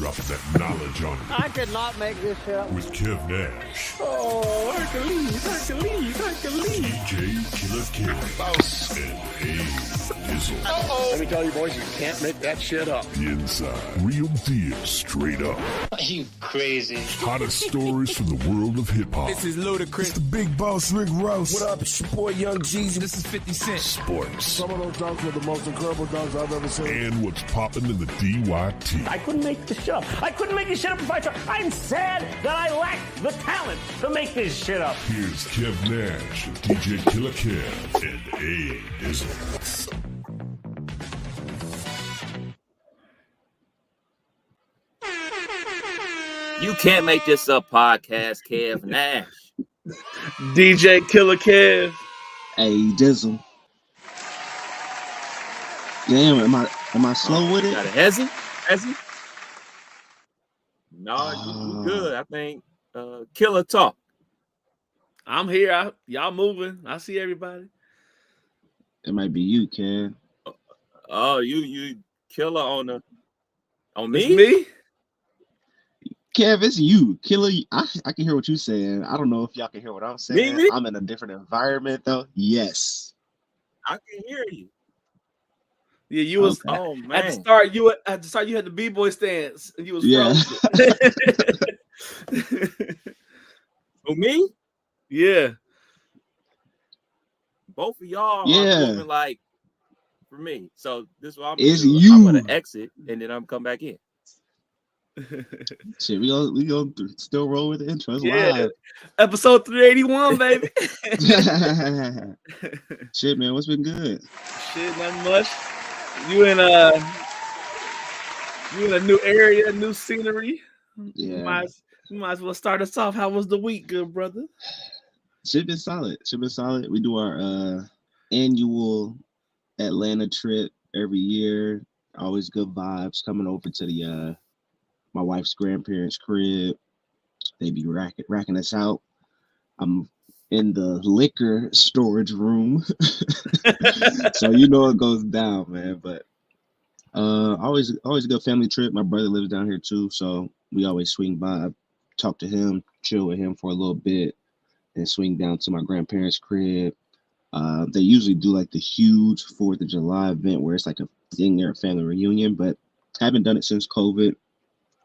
dropping that knowledge on you. I could not make this shit up. With Kev Nash. Oh, Hercules. DJ Killer Kev. Boss. And Dizzle. Let me tell you, boys, you can't make that shit up. The Inside. Real deal, straight up. Are you crazy? Hottest stories from the world of hip-hop. This is Ludacris. It's the big boss, Rick Ross. What up? It's your boy, Young Jeezy. This is 50 Cent. Sports. Some of those dunks were the most incredible dunks I've ever seen. And what's popping in the DYT. I couldn't make this shit up. I couldn't make this shit up if I tried. I'm sad that I lack the talent to make this shit up. Here's Kev Nash, DJ Killer Kev, and A Dizzle. You can't make this up, podcast, Kev Nash. DJ Killer Kev. Hey, Dizzle. Damn, am I slow with it? Got a hezzy? No, you good. I think Killer talk. I'm here. Y'all moving. I see everybody. It might be you, Kev. Oh, you Killer on me? It's me? Kev, it's you. Killer, I can hear what you're saying. I don't know if y'all can hear what I'm saying. Me? I'm in a different environment, though. Yes. I can hear you. Yeah, you was. Okay. Oh man! At the start, you had the b-boy stance, and you was. Yeah. For me? Yeah. Both of y'all Yeah. are moving like for me. So this is what I'm It's do. you. I'm gonna exit and then I'm come back in. Shit, we gonna still roll with the intro. It's Yeah. Episode 381, baby. live. Shit, man, what's been good? Shit, nothing much. You in a new area, new scenery. Yeah. You might as well start us off. How was the week, good brother? Shit been solid. We do our annual Atlanta trip every year. Always good vibes. Coming over to the my wife's grandparents' crib. They be racking us out. I'm in the liquor storage room. So you know it goes down, man. But always a good family trip. My brother lives down here too, so we always swing by, talk to him, chill with him for a little bit, and swing down to my grandparents' crib. They usually do like the huge 4th of July event where it's like a thing near a family reunion, but haven't done it since COVID.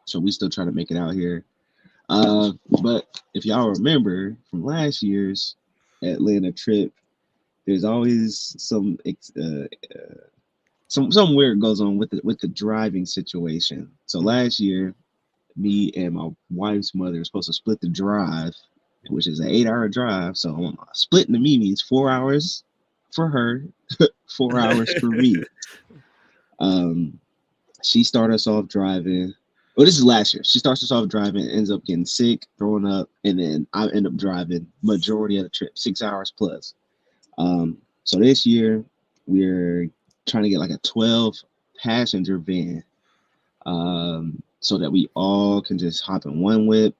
So we still trying to make it out here. But if y'all remember from last year's Atlanta trip, there's always some weird goes on with the driving situation. So last year, me and my wife's mother were supposed to split the drive, which is an 8-hour drive. So splitting to me means 4 hours for her, 4 hours for me. She started us off driving. Well, this is last year. She starts us off driving, ends up getting sick, throwing up, and then I end up driving majority of the trip, 6 hours plus. So this year we're trying to get like a 12-passenger van, so that we all can just hop in one whip.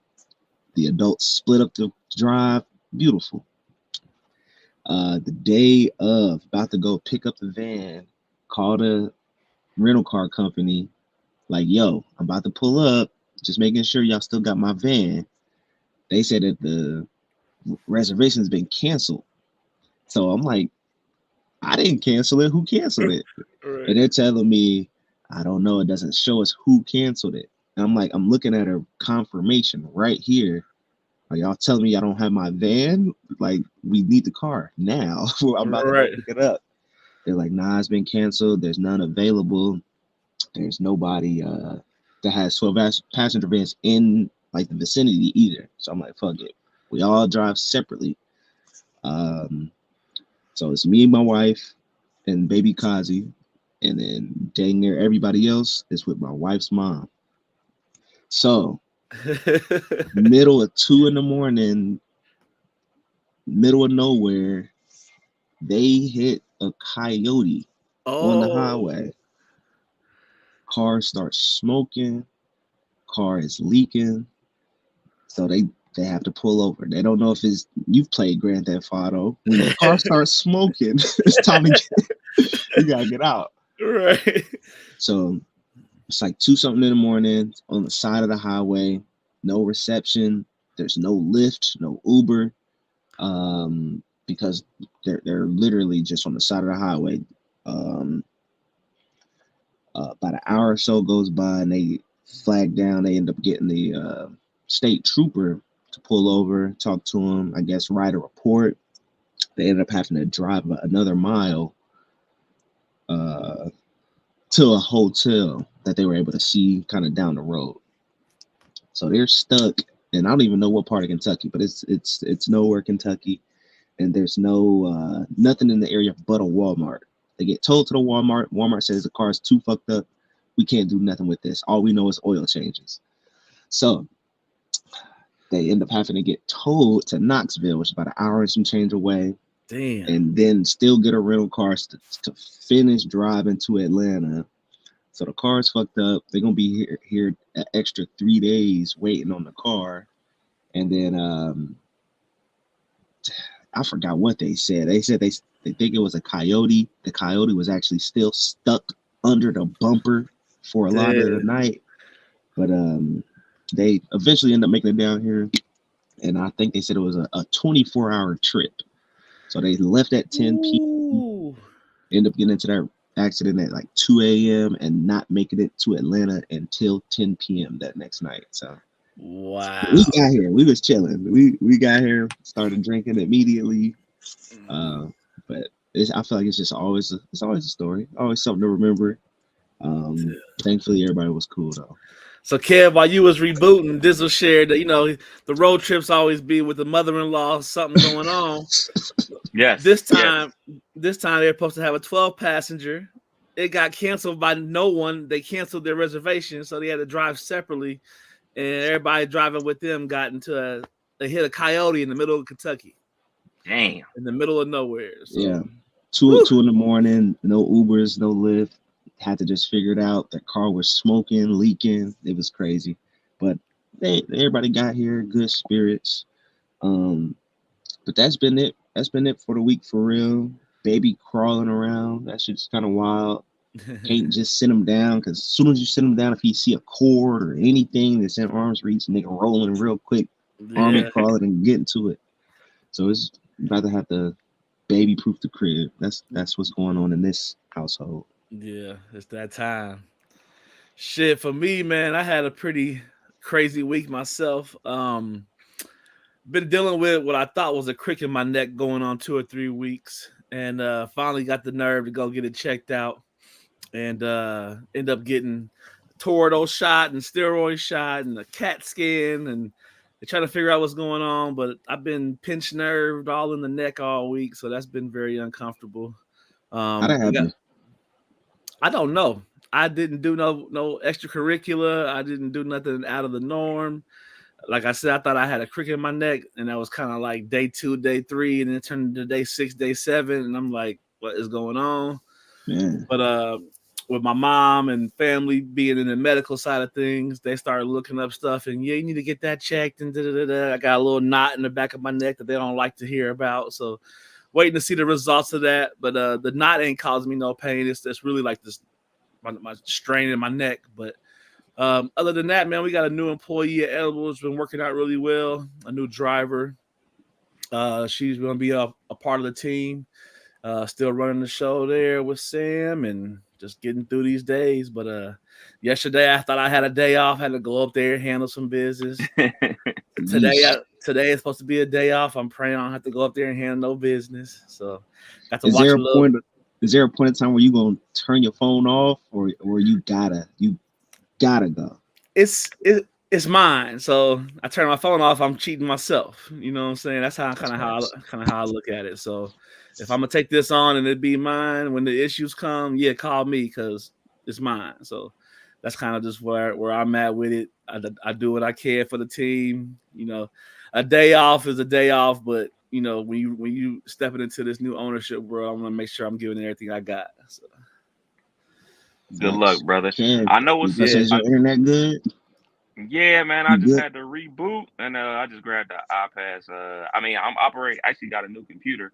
The adults split up the drive. Beautiful. The day of, about to go pick up the van, called a rental car company. Like, yo, I'm about to pull up, just making sure y'all still got my van. They said that the reservation's been canceled. So I'm like, I didn't cancel it. Who canceled it? Right. And they're telling me, I don't know. It doesn't show us who canceled it. And I'm like, I'm looking at a confirmation right here. Are y'all telling me I don't have my van? Like, we need the car now. I'm about to pick it up. They're like, nah, it's been canceled. There's none available. There's nobody that has 12 passenger vans in like the vicinity either. So I'm like, fuck it. We all drive separately. So it's me and my wife and baby Kazi, and then dang near everybody else is with my wife's mom. So middle of 2 a.m, middle of nowhere, they hit a coyote on the highway. Car starts smoking, car is leaking, so they have to pull over. They don't know if you've played Grand Theft Auto. When the car starts smoking, it's time to you gotta get out. Right. So It's like 2 something in the morning on the side of the highway, no reception. There's no Lyft, no Uber, because they're literally just on the side of the highway. About an hour or so goes by, and they flag down. They end up getting the state trooper to pull over, talk to him, I guess, write a report. They ended up having to drive another mile to a hotel that they were able to see kind of down the road. So they're stuck, and I don't even know what part of Kentucky, but it's nowhere Kentucky, and there's no nothing in the area but a Walmart. They get told to the Walmart. Walmart says the car is too fucked up. We can't do nothing with this. All we know is oil changes. So they end up having to get towed to Knoxville, which is about an hour and some change away. Damn. And then still get a rental car to finish driving to Atlanta. So the car's fucked up. They're gonna be here an extra 3 days waiting on the car. And then I forgot what they said. They said they think it was a coyote. The coyote was actually still stuck under the bumper for a lot of the night. But they eventually end up making it down here. And I think they said it was a 24-hour trip. So they left at 10 p.m. End up getting into that accident at like 2 a.m. and not making it to Atlanta until 10 p.m. that next night. So wow. We got here. We was chilling. We got here, started drinking immediately. But I feel like it's always a story, always something to remember. Thankfully everybody was cool though. So, Kev, while you was rebooting, Dizzle shared that, the road trips always be with the mother-in-law, something going on. Yes. This time they're supposed to have a 12-passenger. It got canceled by no one. They canceled their reservation, so they had to drive separately. And everybody driving with them got into they hit a coyote in the middle of Kentucky. Damn. In the middle of nowhere. So. Yeah. 2 in the morning, no Ubers, no Lyft. Had to just figure it out. The car was smoking, leaking. It was crazy. But everybody got here, good spirits. But that's been it. That's been it for the week for real. Baby crawling around. That shit's kind of wild. Can't just sit him down, because as soon as you sit him down, if you see a cord or anything that's in arm's reach, nigga rolling real quick, army crawling and getting to it. So it's rather have to baby proof the crib. That's what's going on in this household. Yeah, it's that time. Shit, for me, man, I had a pretty crazy week myself. Been dealing with what I thought was a crick in my neck going on 2 or 3 weeks, and finally got the nerve to go get it checked out, and end up getting Tordo shot and steroid shot and a CAT scan, and they're trying to figure out what's going on. But I've been pinched nerved all in the neck all week, so that's been very uncomfortable. How'd that happen? I don't know. I didn't do no extracurricular. I didn't do nothing out of the norm. Like I said, I thought I had a crick in my neck, and that was kind of like day 2, day 3, and then it turned into day 6, day 7, and I'm like, what is going on? Man. But with my mom and family being in the medical side of things, they started looking up stuff, and you need to get that checked, and I got a little knot in the back of my neck that they don't like to hear about, so waiting to see the results of that. But the knot ain't causing me no pain. It's really like this my strain in my neck. But other than that, man, we got a new employee at Edible. It's been working out really well. A new driver. She's going to be a part of the team. Still running the show there with Sam and just getting through these days. But yesterday I thought I had a day off. Had to go up there and handle some business. Today is supposed to be a day off. I'm praying I don't have to go up there and handle no business. So got to watch a little. Is there a point in time where you gonna turn your phone off, or you gotta go? It's mine. So I turn my phone off. I'm cheating myself. You know what I'm saying? That's how I look at it. So if I'm gonna take this on and it be mine, when the issues come, yeah, call me because it's mine. So that's kind of just where I'm at with it. I do what I can for the team. A day off is a day off, but when you stepping into this new ownership world, I'm gonna make sure I'm giving it everything I got. So. Good luck, brother. Ken, I know what's is your internet good? Yeah, man. I just had to reboot, and I just grabbed the iPads. I'm actually got a new computer,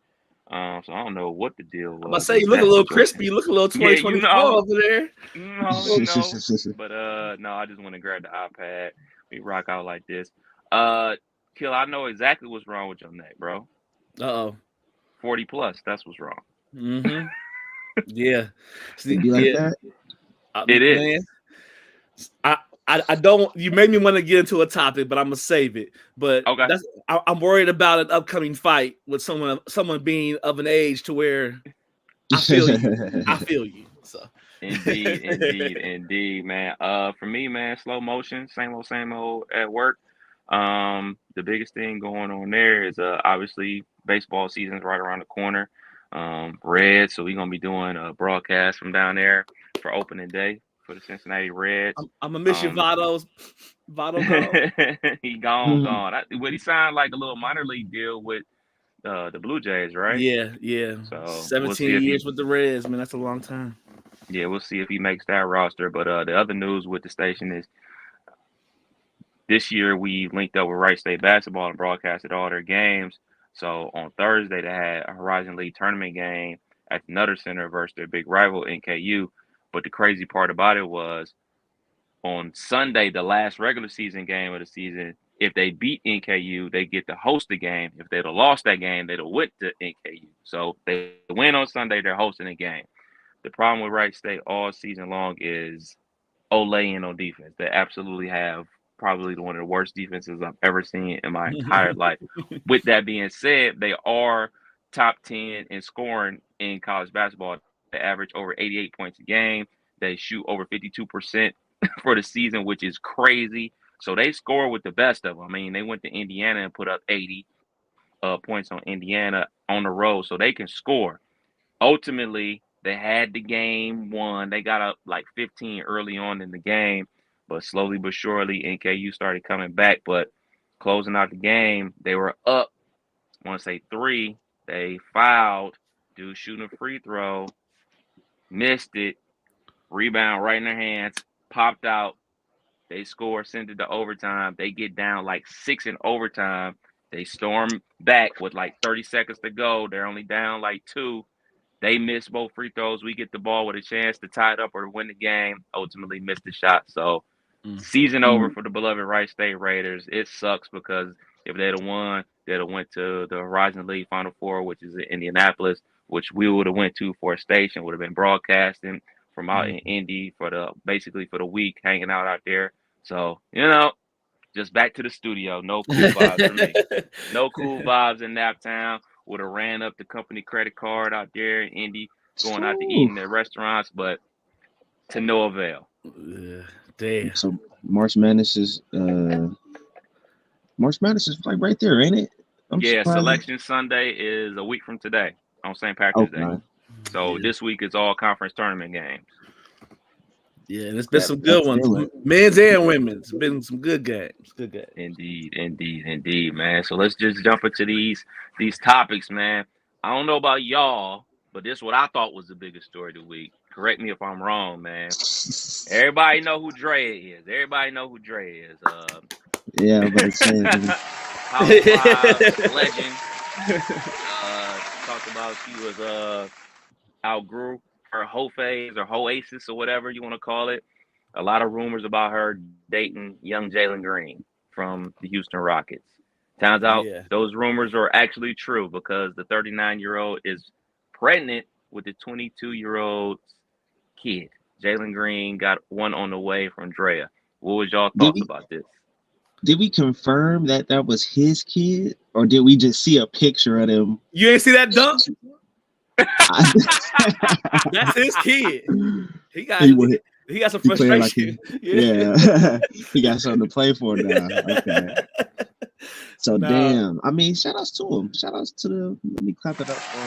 So I don't know what the deal was. I'm about to say you look a little crispy. You look a little 2024 over there. No. But no, I just want to grab the iPad. We rock out like this. Kill, I know exactly what's wrong with your neck, bro. 40 plus. That's what's wrong. Mm-hmm. Yeah. It be like that. It is. Man, I don't. You made me want to get into a topic, but I'm gonna save it. But okay. I'm worried about an upcoming fight with someone being of an age to where I feel you. I feel you. So indeed, man. For me, man, slow motion, same old at work. The biggest thing going on there is obviously baseball season's right around the corner. Reds, so we're gonna be doing a broadcast from down there for opening day for the Cincinnati Reds. I'm gonna miss you, Votto gone. He gone. But he signed like a little minor league deal with the Blue Jays, right? Yeah. So 17 years with the Reds, man. That's a long time. Yeah, we'll see if he makes that roster. But the other news with the station is this year we linked up with Wright State Basketball and broadcasted all their games. So on Thursday they had a Horizon League tournament game at the Nutter Center versus their big rival NKU. But the crazy part about it was on Sunday, the last regular season game of the season, if they beat NKU, they get to host the game. If they'd have lost that game, they'd have went to NKU. So they win on Sunday, they're hosting the game. The problem with Wright State all season long is Olaying on defense. They absolutely have probably one of the worst defenses I've ever seen in my entire life. With that being said, they are top 10 in scoring in college basketball. They average over 88 points a game. They shoot over 52% for the season, which is crazy. So they score with the best of them. I mean, they went to Indiana and put up 80 points on Indiana on the road, so they can score. Ultimately, they had the game won. They got up like 15 early on in the game, but slowly but surely, NKU started coming back. But closing out the game, they were up, I want to say 3. They fouled. Dude shooting a free throw, missed it, rebound right in their hands, popped out. They score, send it to overtime. They get down like 6 in overtime. They storm back with like 30 seconds to go. They're only down like 2. They miss both free throws. We get the ball with a chance to tie it up or to win the game. Ultimately missed the shot. So season over for the beloved Wright State Raiders. It sucks because if they'd have won, they'd have went to the Horizon League Final Four, which is in Indianapolis, which we would have went to for a station, would have been broadcasting from out in Indy for the week, hanging out there. So, just back to the studio. No cool vibes for me. No cool vibes in Naptown. Would have ran up the company credit card out there in Indy, going out to eat in their restaurants, but to no avail. Damn. So March Madness is like right there, ain't it? Selection Sunday is a week from today on St. Patrick's Day. So this week is all conference tournament games. Yeah, and it's been some good ones, men's and women's. Been some good games. Good games. Indeed, man. So let's just jump into these topics, man. I don't know about y'all, but this is what I thought was the biggest story of the week. Correct me if I'm wrong, man. Everybody know who Draya is. Yeah, but it's Power 5 legend. Talked about she was outgrew her whole phase or Hoasis or whatever you want to call it. A lot of rumors about her dating young Jalen Green from the Houston Rockets. Turns out those rumors are actually true because the 39-year-old is pregnant with the 22-year-old's kid. Jalen Green got one on the way from Draya. What was y'all thoughts about this? Did we confirm that was his kid, or did we just see a picture of him? You ain't see that dunk? That's his kid. He got some frustration. He got something to play for now. Okay. So damn. I mean, shout outs to him. Shout outs to let me clap it up for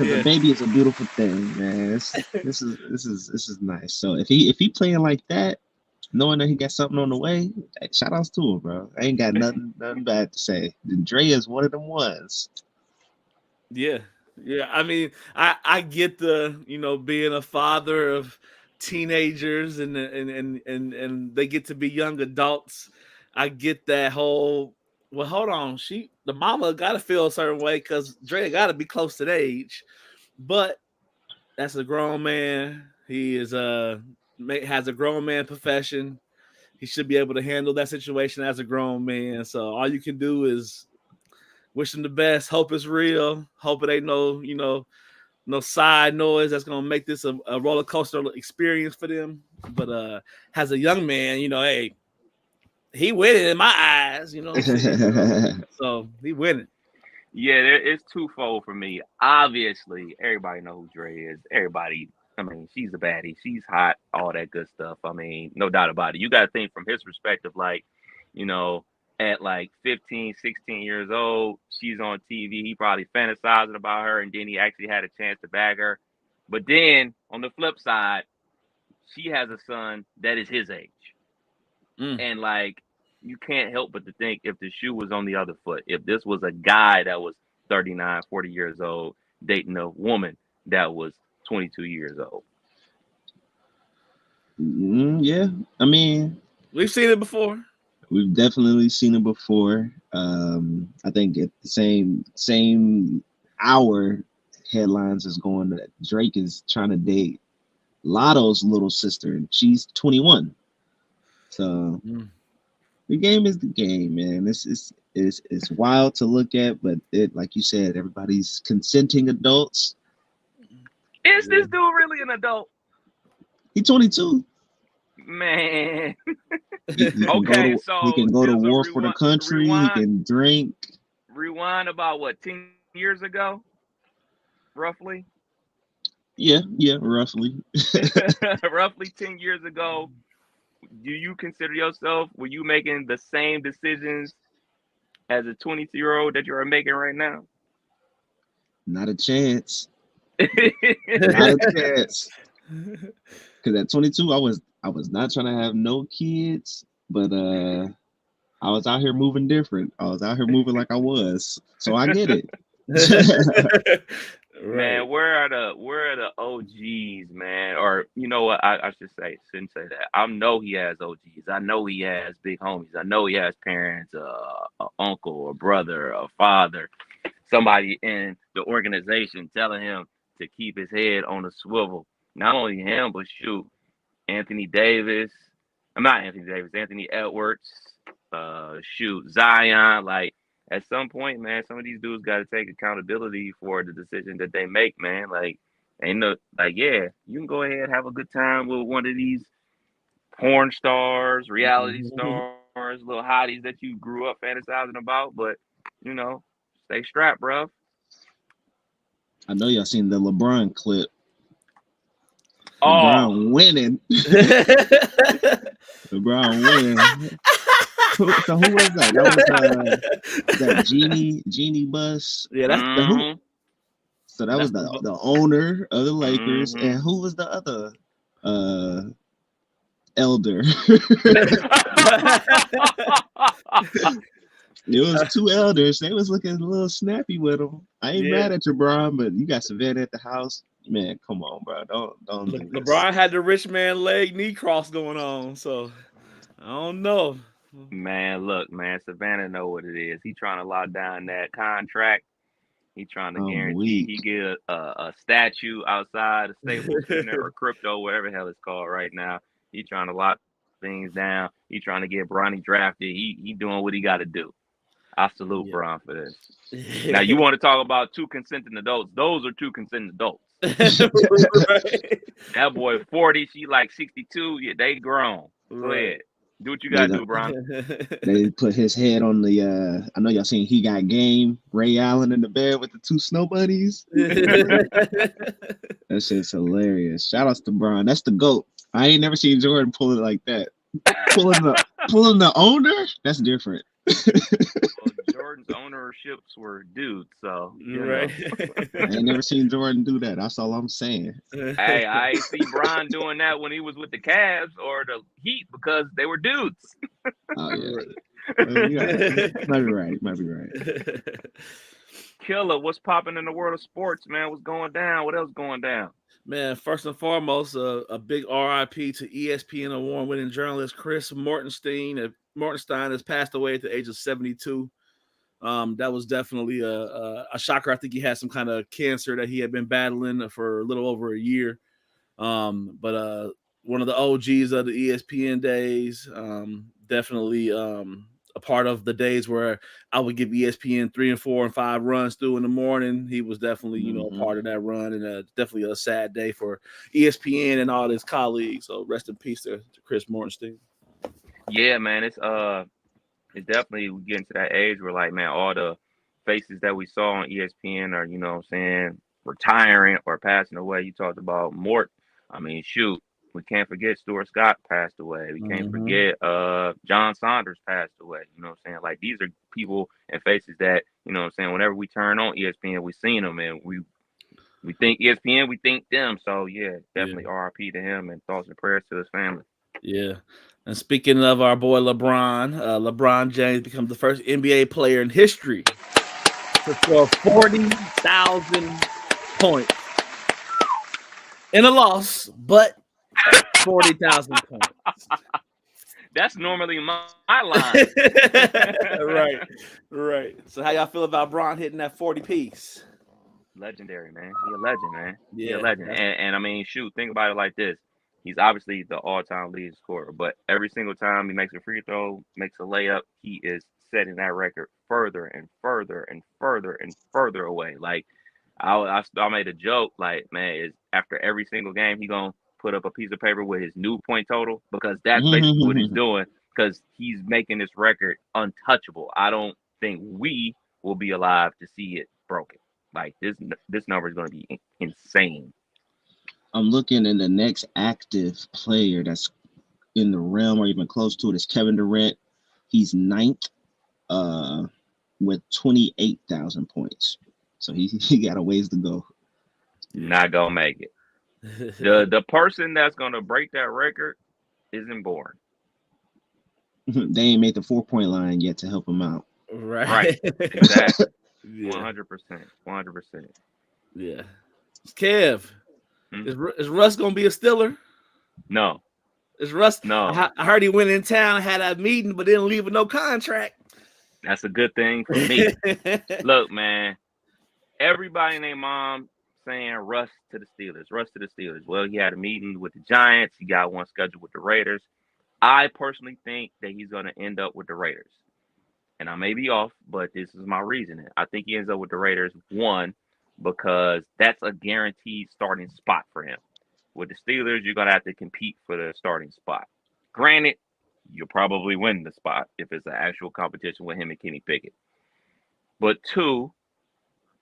him. The baby is a beautiful thing, man. This is nice. So if he playing like that, knowing that he got something on the way, shout outs to him, bro. I ain't got nothing bad to say. Dre is one of them ones. Yeah. I mean, I get the being a father of teenagers and they get to be young adults. I get that whole Well, hold on. The mama got to feel a certain way because Draya got to be close to the age, but that's a grown man. He is has a grown man profession. He should be able to handle that situation as a grown man. So all you can do is wish him the best. Hope it's real. Hope it ain't no side noise that's gonna make this a roller coaster experience for them. But as a young man, hey, he winning in my eyes. You know what I'm saying? So he winning. Yeah, it's twofold for me. Obviously, everybody know who Dre is. Everybody, I mean, she's a baddie. She's hot, all that good stuff. I mean, no doubt about it. You got to think from his perspective, like, at like 15, 16 years old, she's on TV. He probably fantasizing about her, and then he actually had a chance to bag her. But then, on the flip side, she has a son that is his age. And, like, you can't help but to think if the shoe was on the other foot, if this was a guy that was 39, 40 years old dating a woman that was 22 years old. Yeah, I mean, we've seen it before. We've definitely seen it before. I think at the same hour, headlines is going that Drake is trying to date Lotto's little sister, and she's 21. So the game is the game, man. It's wild to look at, but like you said, everybody's consenting adults. Is this dude really an adult? He's 22. Man. He can go to war for the country. He can drink. Rewind about what, 10 years ago, roughly? Yeah, roughly. Roughly 10 years ago. Do you consider yourself, were you making the same decisions as a 22-year-old that you are making right now? Not a chance. Not a chance. Because at 22, I was not trying to have no kids, but I was out here moving different. I was out here moving like I was, so I get it. Man, where are the OGs, man? Or you know what? I shouldn't say that. I know he has OGs. I know he has big homies. I know he has parents, an uncle, a brother, a father, somebody in the organization telling him to keep his head on a swivel. Not only him, but shoot, Anthony Davis. I'm not Anthony Davis. Anthony Edwards. Zion. Like, at some point, man, some of these dudes got to take accountability for the decision that they make, man. Like, yeah, you can go ahead, have a good time with one of these porn stars, reality stars, little hotties that you grew up fantasizing about, but, stay strapped, bro. I know y'all seen the LeBron clip. Oh. LeBron winning. LeBron winning. So who was that? That was that Genie Bus. Yeah, that's the who. So that was the owner of the Lakers, and who was the other elder? It was two elders. They was looking a little snappy with them. I ain't mad at you, LeBron, but you got Savannah at the house. Man, come on, bro. Don't do this. LeBron had the rich man leg knee cross going on, so I don't know. Man, look, man, Savannah know what it is. He trying to lock down that contract. He trying to guarantee he get a statue outside the Staples Center or Crypto, whatever the hell it's called right now. He trying to lock things down. He trying to get Bronny drafted. He doing what he got to do. I salute Bron for this. Now, you want to talk about two consenting adults? Those are two consenting adults. That boy 40, she like 62. Yeah, they grown. Go ahead. Do what you got to do, Bron. They put his head on the, I know y'all seen He Got Game, Ray Allen in the bed with the two snow bunnies. That shit's hilarious. Shout outs to Bron. That's the GOAT. I ain't never seen Jordan pull it like that. Pulling the owner? That's different. Well, Jordan's ownerships were dudes, so I ain't never seen Jordan do that. That's all I'm saying. Hey, I ain't see Bron doing that when he was with the Cavs or the Heat because they were dudes. Oh yeah. Might be right. Killer, what's popping in the world of sports, man? What's going down? What else going down? Man, first and foremost, a big RIP to ESPN award-winning journalist Chris Mortenstein. Mortenstein has passed away at the age of 72. That was definitely a shocker. I think he had some kind of cancer that he had been battling for a little over a year. But one of the OGs of the ESPN days, definitely a part of the days where I would give ESPN 3 and 4 and 5 runs through in the morning. He was definitely, a part of that run, and definitely a sad day for ESPN and all his colleagues. So rest in peace to Chris Mortenstein. Yeah, man, it's definitely getting to that age where, like, man, all the faces that we saw on ESPN are, you know what I'm saying, retiring or passing away. You talked about Mort. I mean, shoot, we can't forget Stuart Scott passed away. We can't forget John Saunders passed away. You know what I'm saying? Like, these are people and faces that, you know what I'm saying, whenever we turn on ESPN, we seen them, and we think ESPN, we think them. So, yeah, definitely RIP to him, and thoughts and prayers to his family. Yeah. And speaking of our boy LeBron, LeBron James becomes the first NBA player in history to score 40,000 points in a loss, but 40,000 points. That's normally my line. Right. So how y'all feel about Bron hitting that 40 piece? Legendary, man. He a legend, man. Yeah, he a legend. And I mean, shoot, think about it like this. He's obviously the all-time leading scorer, but every single time he makes a free throw, makes a layup, he is setting that record further and further and further and further away. Like, I made a joke, like, man, is after every single game, he gonna put up a piece of paper with his new point total, because that's basically what he's doing, because he's making this record untouchable. I don't think we will be alive to see it broken. Like, this number is going to be insane. I'm looking, and the next active player that's in the realm or even close to it is Kevin Durant. He's ninth with 28,000 points. So he got a ways to go. Not going to make it. The person that's going to break that record isn't born. They ain't made the 4-point line yet to help him out. Right. Exactly. 100%. 100%. Yeah. Kev, is Russ gonna be a Steeler? No. Is Russ? No. I heard he went in town, had a meeting, but didn't leave with no contract. That's a good thing for me. Look, man, everybody and their mom saying Russ to the Steelers. Russ to the Steelers. Well, he had a meeting with the Giants. He got one scheduled with the Raiders. I personally think that he's going to end up with the Raiders. And I may be off, but this is my reasoning. I think he ends up with the Raiders, one, because that's a guaranteed starting spot for him. With the Steelers, you're going to have to compete for the starting spot. Granted, you'll probably win the spot if it's an actual competition with him and Kenny Pickett. But two,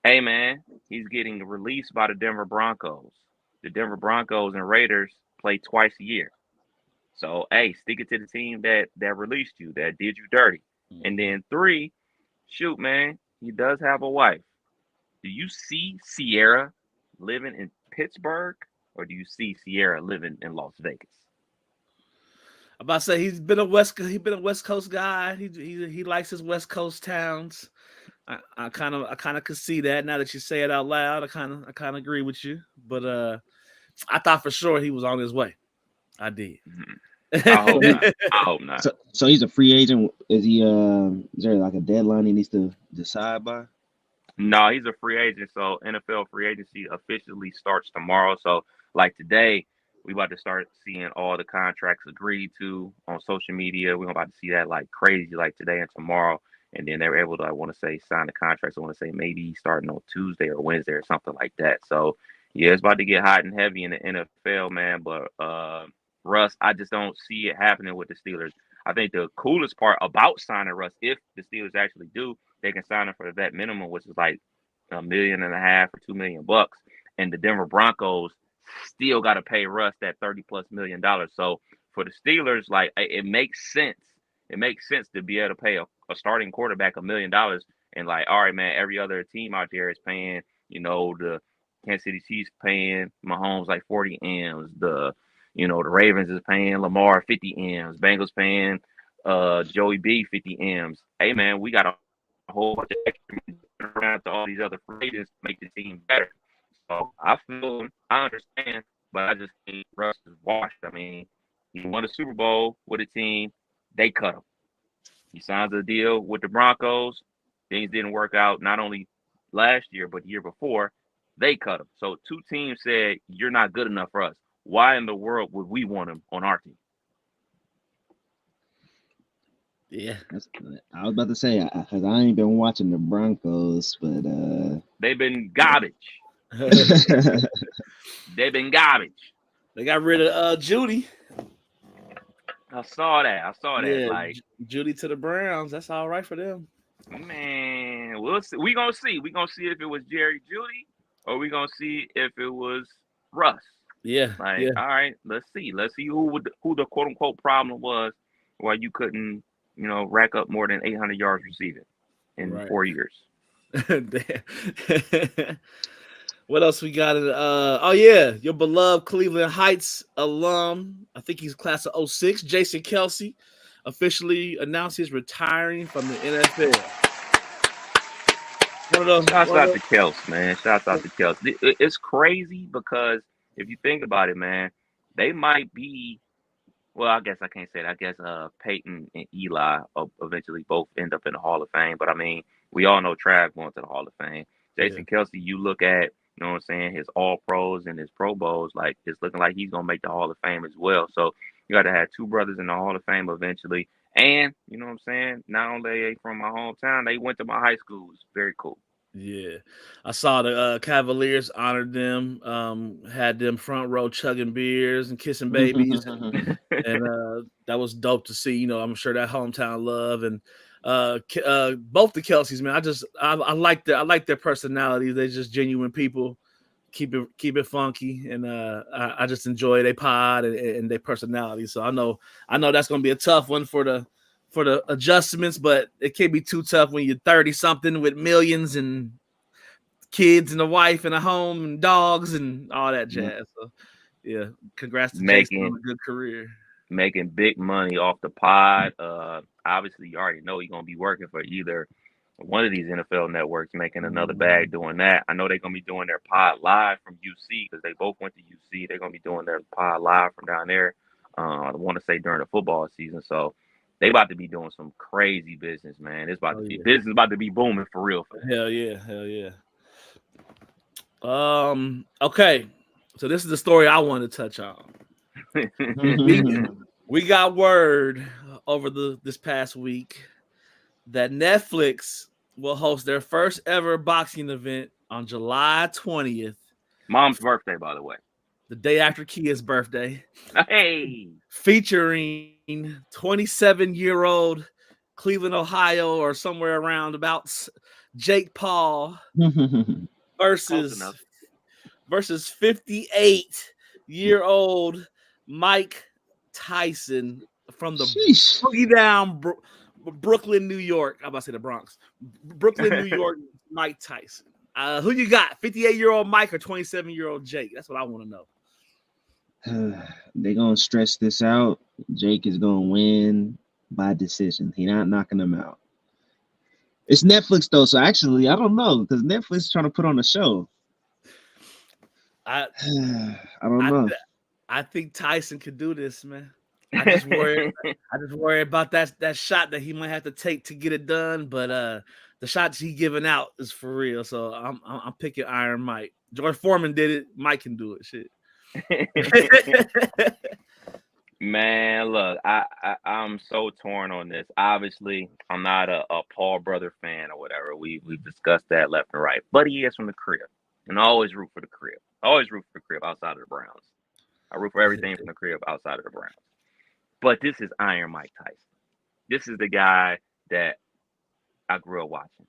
hey, man, he's getting released by the Denver Broncos. The Denver Broncos and Raiders play twice a year. So, hey, stick it to the team that released you, that did you dirty. And then three, shoot, man, he does have a wife. Do you see Sierra living in Pittsburgh, or do you see Sierra living in Las Vegas? I'm about to say he's been a West Coast guy. He likes his West Coast towns. I kind of could see that now that you say it out loud. I kind of agree with you, but I thought for sure he was on his way. I did. Mm-hmm. I hope not. So he's a free agent. Is he? Is there like a deadline he needs to decide by? No, he's a free agent. So NFL free agency officially starts tomorrow. So like today, we about to start seeing all the contracts agreed to on social media. We're about to see that like crazy, like today and tomorrow. And then they're able to, I want to say, sign the contracts. I want to say maybe starting on Tuesday or Wednesday or something like that. So yeah, it's about to get hot and heavy in the NFL, man. But Russ, I just don't see it happening with the Steelers. I think the coolest part about signing Russ, if the Steelers actually do, they can sign him for the vet minimum, which is like $1.5 million or $2 million. And the Denver Broncos still got to pay Russ that $30+ million. So for the Steelers, like, it makes sense. It makes sense to be able to pay a starting quarterback $1 million. And like, all right, man, every other team out there is paying, the Kansas City Chiefs paying Mahomes like 40 M's. The Ravens is paying Lamar 50 M's. Bengals paying Joey B 50 M's. Hey, man, we got a whole bunch of extra around to all these other free agents to make the team better. So I understand, but I just think Russ is washed. I mean, he won a Super Bowl with a team. They cut him. He signs a deal with the Broncos. Things didn't work out not only last year, but the year before. They cut him. So 2 teams said, you're not good enough for us. Why in the world would we want him on our team? Yeah. I was about to say, because I ain't been watching the Broncos, but they've been garbage. They've been garbage. They got rid of Judy. I saw that. Yeah, like Judy to the Browns. That's all right for them. Man, we'll see. We're gonna see. We're gonna see if it was Jerry Judy or we're gonna see if it was Russ. Yeah. All right, let's see. Let's see who the quote unquote problem was why you couldn't, rack up more than 800 yards receiving in 4 years. What else we got? Your beloved Cleveland Heights alum. I think he's class of 06. Jason Kelce officially announced he's retiring from the NFL. Shouts out to Kels, man. Shouts out to Kels. It's crazy because if you think about it, man, they might be. Well, I guess I can't say that. I guess Peyton and Eli eventually both end up in the Hall of Fame. But I mean, we all know Trav going to the Hall of Fame. Jason Kelce, you look at, you know what I'm saying, his All Pros and his Pro Bowls, like it's looking like he's gonna make the Hall of Fame as well. So you got to have 2 brothers in the Hall of Fame eventually. And you know what I'm saying, not only are they from my hometown, they went to my high school. It's very cool. Yeah, I saw the Cavaliers honored them, had them front row chugging beers and kissing babies, and that was dope to see. I'm sure that hometown love and both the Kelces, man. I like their personalities. They're just genuine people. Keep it funky, and I just enjoy their pod and their personality. So I know that's gonna be a tough one for the adjustments, but it can't be too tough when you're 30 something with millions and kids and a wife and a home and dogs and all that jazz. So yeah, congrats to Jason on a good career. Making big money off the pod. Obviously you already know he's gonna be working for either one of these NFL networks, making another bag doing that. I know they're gonna be doing their pod live from UC because they both went to UC. They're gonna be doing their pod live from down there. I want to say during the football season. So they about to be doing some crazy business, man. It's about to be business about to be booming for real. Hell yeah. Okay. So this is the story I want to touch on. we got word over this past week that Netflix will host their first ever boxing event on July 20th. Mom's birthday, by the way. The day after Kia's birthday. Hey. Featuring 27-year-old Cleveland, Ohio, or somewhere around about Jake Paul versus 58-year-old Mike Tyson from the boogie down Brooklyn, New York. I'm about to say the Bronx. Brooklyn, New York, Mike Tyson. Who you got? 58-year-old Mike or 27-year-old Jake? That's what I want to know. They're going to stretch this out. Jake is going to win by decision. He's not knocking him out. It's Netflix, though, so actually, I don't know, because Netflix is trying to put on a show. I don't know. I think Tyson could do this, man. I just worry about that shot that he might have to take to get it done, but the shots he giving out is for real. So I'm picking Iron Mike. George Foreman did it. Mike can do it. Shit. Man, look, I'm so torn on this. Obviously, I'm not a Paul brother fan or whatever. We've discussed that left and right, but he is from the crib, and I always root for the crib. I always root for the crib outside of the Browns. I root for everything from the crib outside of the Browns. But this is Iron Mike Tyson. This is the guy that I grew up watching.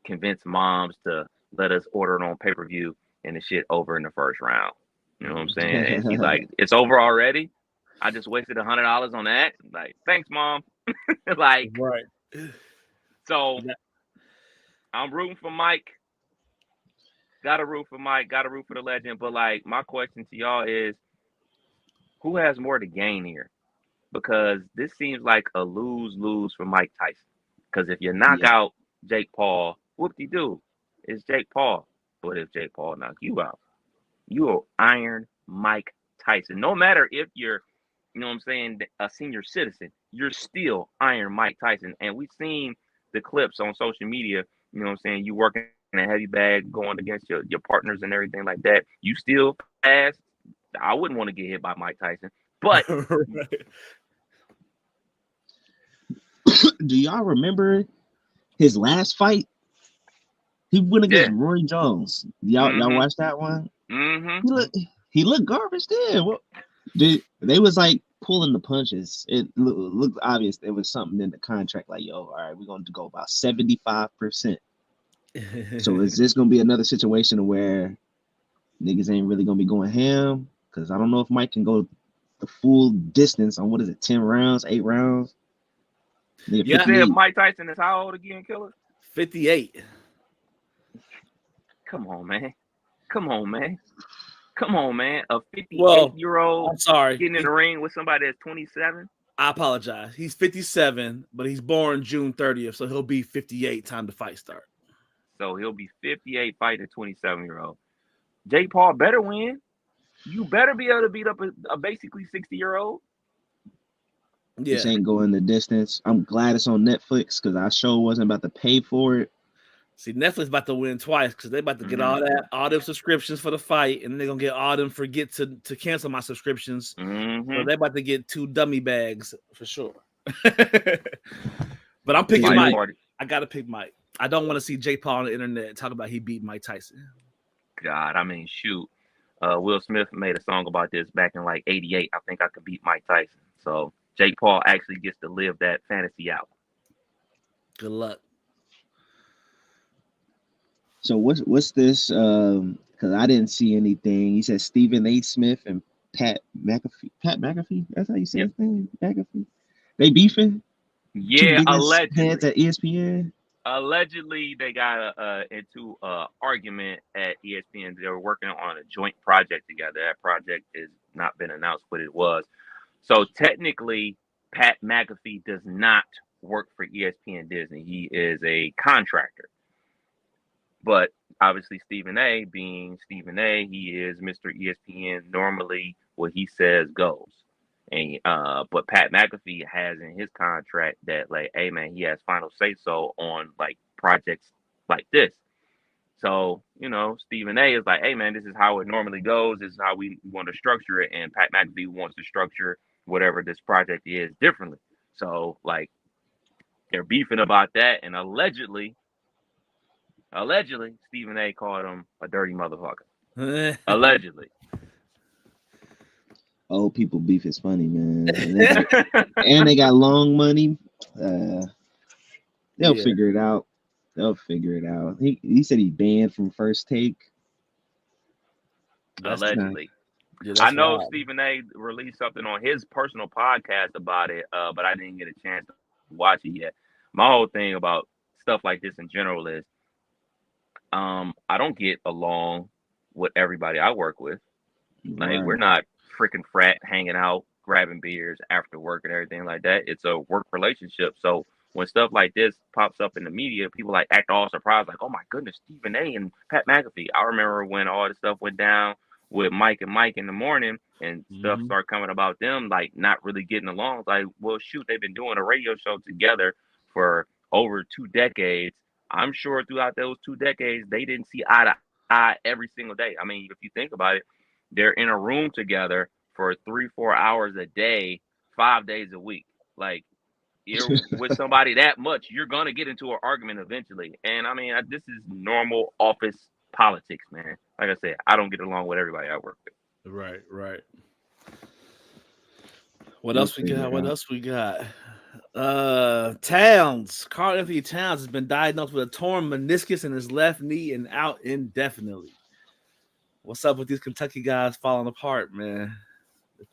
Convince moms to let us order it on pay-per-view and the shit over in the first round. You know what I'm saying? And he's like, it's over already? I just wasted $100 on that? Like, thanks, Mom. Right. So I'm rooting for Mike. Gotta root for Mike. Gotta root for the legend. But, like, my question to y'all is, who has more to gain here? Because this seems like a lose-lose for Mike Tyson. Because if you knock out Jake Paul, whoop-de-doo, it's Jake Paul. But if Jake Paul knock you out, you are Iron Mike Tyson. No matter if you're, a senior citizen, you're still Iron Mike Tyson. And we've seen the clips on social media, you know what I'm saying, you working in a heavy bag going against your partners and everything like that, you still fast. I wouldn't want to get hit by Mike Tyson. But do y'all remember his last fight? He went against Roy Jones. Y'all watched that one? Mm-hmm. He looked garbage then. What? They was like pulling the punches. It looked obvious there was something in the contract. Like, yo, all right, we're going to go about 75%. So is this going to be another situation where niggas ain't really going to be going ham? Because I don't know if Mike can go the full distance on, 10 rounds, 8 rounds? You said Mike Tyson is how old again, Killer? 58. Come on, man. A 58-year-old I'm sorry, getting in the ring with somebody that's 27? I apologize. He's 57, but he's born June 30th, so he'll be 58 time the fight start. So he'll be 58 fighting a 27-year-old. Jake Paul better win. You better be able to beat up a basically 60-year-old. Yeah. This ain't going the distance. I'm glad it's on Netflix because I sure wasn't about to pay for it. See, Netflix about to win twice because they about to get all them subscriptions for the fight, and they're gonna get all them forget to cancel my subscriptions. So they about to get 2 dummy bags for sure. But I'm picking Mike. I gotta pick Mike. I don't want to see Jake Paul on the internet talk about he beat Mike Tyson. God, I mean, shoot. Will Smith made a song about this back in like '88. I think I could beat Mike Tyson. So Jake Paul actually gets to live that fantasy out. Good luck. So what's this? Because I didn't see anything. He said Stephen A. Smith and Pat McAfee. Pat McAfee? That's how you say his name? McAfee? They beefing? Yeah, allegedly. Hands at ESPN? Allegedly, they got into an argument at ESPN. They were working on a joint project together. That project has not been announced, but it was. So technically, Pat McAfee does not work for ESPN Disney. He is a contractor. But obviously, Stephen A. being Stephen A., he is Mr. ESPN. Normally, what he says goes. And but Pat McAfee has in his contract that, like, hey man, he has final say so on like projects like this. So, you know, Stephen A. is like, hey man, this is how it normally goes. This is how we want to structure it. And Pat McAfee wants to structure whatever this project is differently. So, like, they're beefing about that, and allegedly, Stephen A. called him a dirty motherfucker. Allegedly. Old people beef is funny, man. And they got long money. They'll figure it out. He said he banned from First Take. Allegedly. I know wild. Stephen A. released something on his personal podcast about it, but I didn't get a chance to watch it yet. My whole thing about stuff like this in general is I don't get along with everybody I work with. Like, we're not freaking frat hanging out, grabbing beers after work and everything like that. It's a work relationship. So when stuff like this pops up in the media, people like act all surprised, like, oh my goodness, Stephen A. and Pat McAfee. I remember when all the stuff went down with Mike and Mike in the morning and stuff started coming about them, like, not really getting along. It's like, well, shoot, they've been doing a radio show together for over 2 decades. I'm sure throughout those 2 decades, they didn't see eye to eye every single day. I mean, if you think about it, they're in a room together for 3-4 hours a day, 5 days a week. Like, you're with somebody that much, you're going to get into an argument eventually. And I mean, this is normal office politics, man. Like I said, I don't get along with everybody I work with. Right. What else we got? Towns. Karl Anthony Towns has been diagnosed with a torn meniscus in his left knee and out indefinitely. What's up with these Kentucky guys falling apart, man?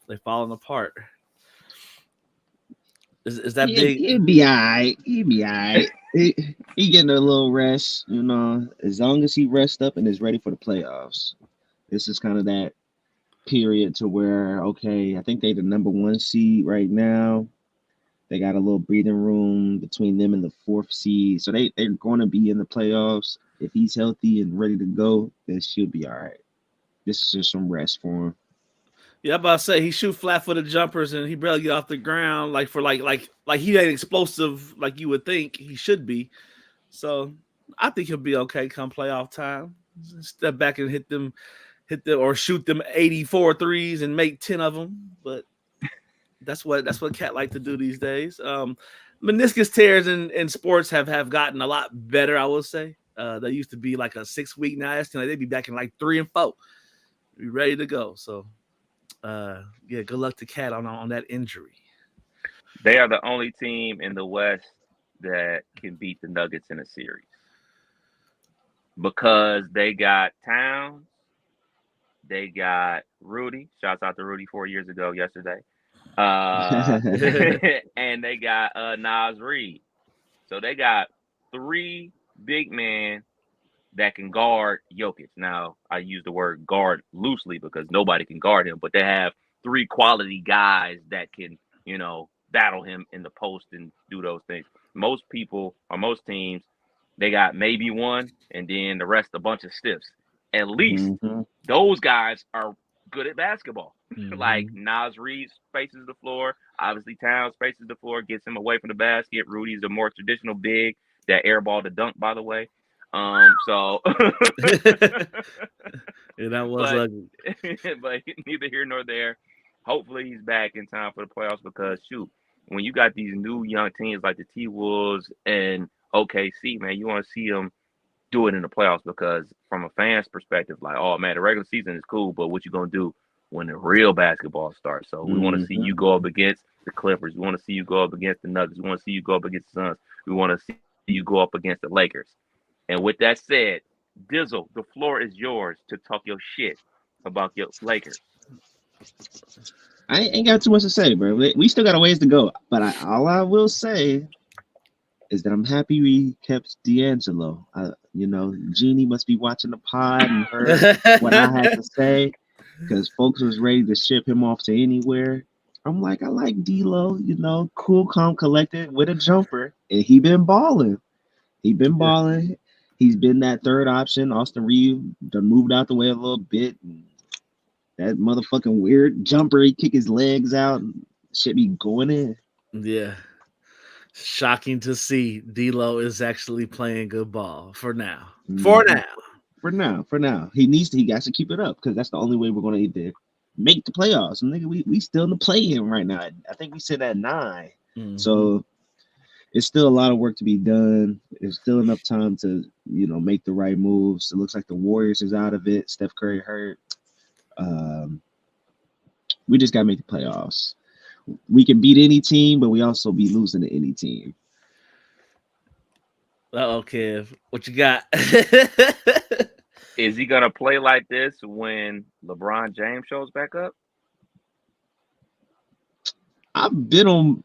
They're falling apart. Is that big? He'll be all right. He getting a little rest, you know. As long as he rests up and is ready for the playoffs. This is kind of that period to where, okay, I think they're the number 1 seed right now. They got a little breathing room between them and the 4th seed. So they're going to be in the playoffs. If he's healthy and ready to go, then she'll be all right. This is just some rest for him. Yeah, I'm about to say he shoot flat-footed jumpers and he barely get off the ground like he ain't explosive like you would think he should be. So I think he'll be okay come playoff time. Step back and hit them or shoot them 84 threes and make 10 of them. But that's what Cat like to do these days. Meniscus tears in sports have gotten a lot better, I will say. They used to be like a 6 week now. They'd be back in like 3 and 4. Be ready to go. So yeah, good luck to Cat on that injury. They are the only team in the West that can beat the Nuggets in a series because they got Towns, they got Rudy. Shouts out to Rudy 4 years ago yesterday. And they got Nas Reed. So they got 3 big men that can guard Jokic. Now, I use the word guard loosely because nobody can guard him, but they have 3 quality guys that can, battle him in the post and do those things. Most people or most teams, they got maybe one and then the rest a bunch of stiffs. At least those guys are good at basketball. Like Nas Reed spaces the floor. Obviously, Towns spaces the floor, gets him away from the basket. Rudy's a more traditional big that airball to dunk, by the way. So yeah, that was ugly. But neither here nor there. Hopefully he's back in time for the playoffs because shoot, when you got these new young teams like the T-Wolves and OKC, man, you want to see them do it in the playoffs because from a fan's perspective, like, oh man, the regular season is cool, but what you gonna do when the real basketball starts? So we want to see you go up against the Clippers. We want to see you go up against the Nuggets. We want to see you go up against the Suns. We want to see you go up against the Lakers. And with that said, Dizzle, the floor is yours to talk your shit about your Lakers. I ain't got too much to say, bro. We still got a ways to go. But all I will say is that I'm happy we kept D'Angelo. Jeannie must be watching the pod and heard what I had to say because folks was ready to ship him off to anywhere. I'm like, I like D-Lo, cool, calm, collected with a jumper. And he been balling. He's been that third option. Austin Reeves done moved out the way a little bit. And that motherfucking weird jumper, he kick his legs out. Should be going in. Yeah. Shocking to see D-Lo is actually playing good ball for now. For now. He got to keep it up because that's the only way we're going to either make the playoffs. And nigga, we still in the play-in right now. I think we sit at 9. So it's still a lot of work to be done. There's still enough time to, make the right moves. It looks like the Warriors is out of it. Steph Curry hurt. We just got to make the playoffs. We can beat any team, but we also be losing to any team. Kev, what you got? Is he going to play like this when LeBron James shows back up? I've been on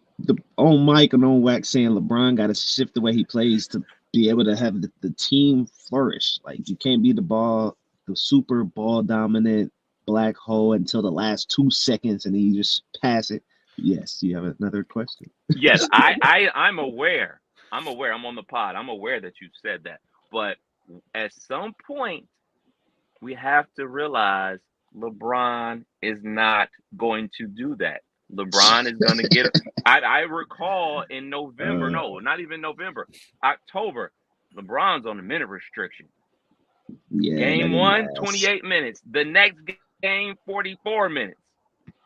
mic and on wax saying LeBron got to shift the way he plays to be able to have the team flourish. Like, you can't be the super ball dominant black hole until the last 2 seconds and then you just pass it. Yes, you have another question? Yes, I'm aware. I'm on the pod. I'm aware that you said that. But at some point, we have to realize LeBron is not going to do that. LeBron is going to get – I recall in November – no, not even November. October, LeBron's on the minute restriction. Yeah, Game 1, 28 minutes. The next game, 44 minutes.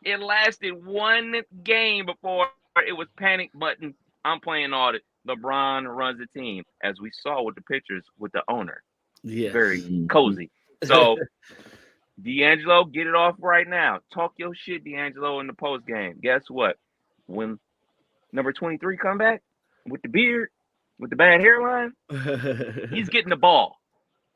It lasted 1 game before it was panic button. I'm playing all it. LeBron runs the team, as we saw with the pictures with the owner. Yeah, very cozy. So, D'Angelo, get it off right now. Talk your shit, D'Angelo, in the post game. Guess what? When number 23 come back with the beard, with the bad hairline, he's getting the ball,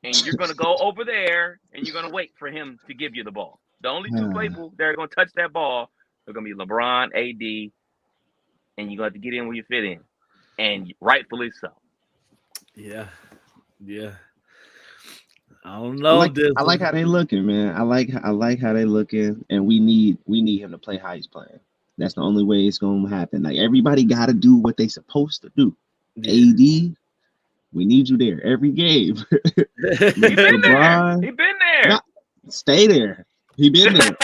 and you're gonna go over there and you're gonna wait for him to give you the ball. The only 2 people that are going to touch that ball are going to be LeBron, AD, and you're going to have to get in where you fit in. And rightfully so. Yeah. I don't know. I like how they looking, man. I like how they looking, and we need him to play how he's playing. That's the only way it's going to happen. Like, everybody got to do what they supposed to do. Yeah. AD, we need you there every game. He been there. Stay there. He been there,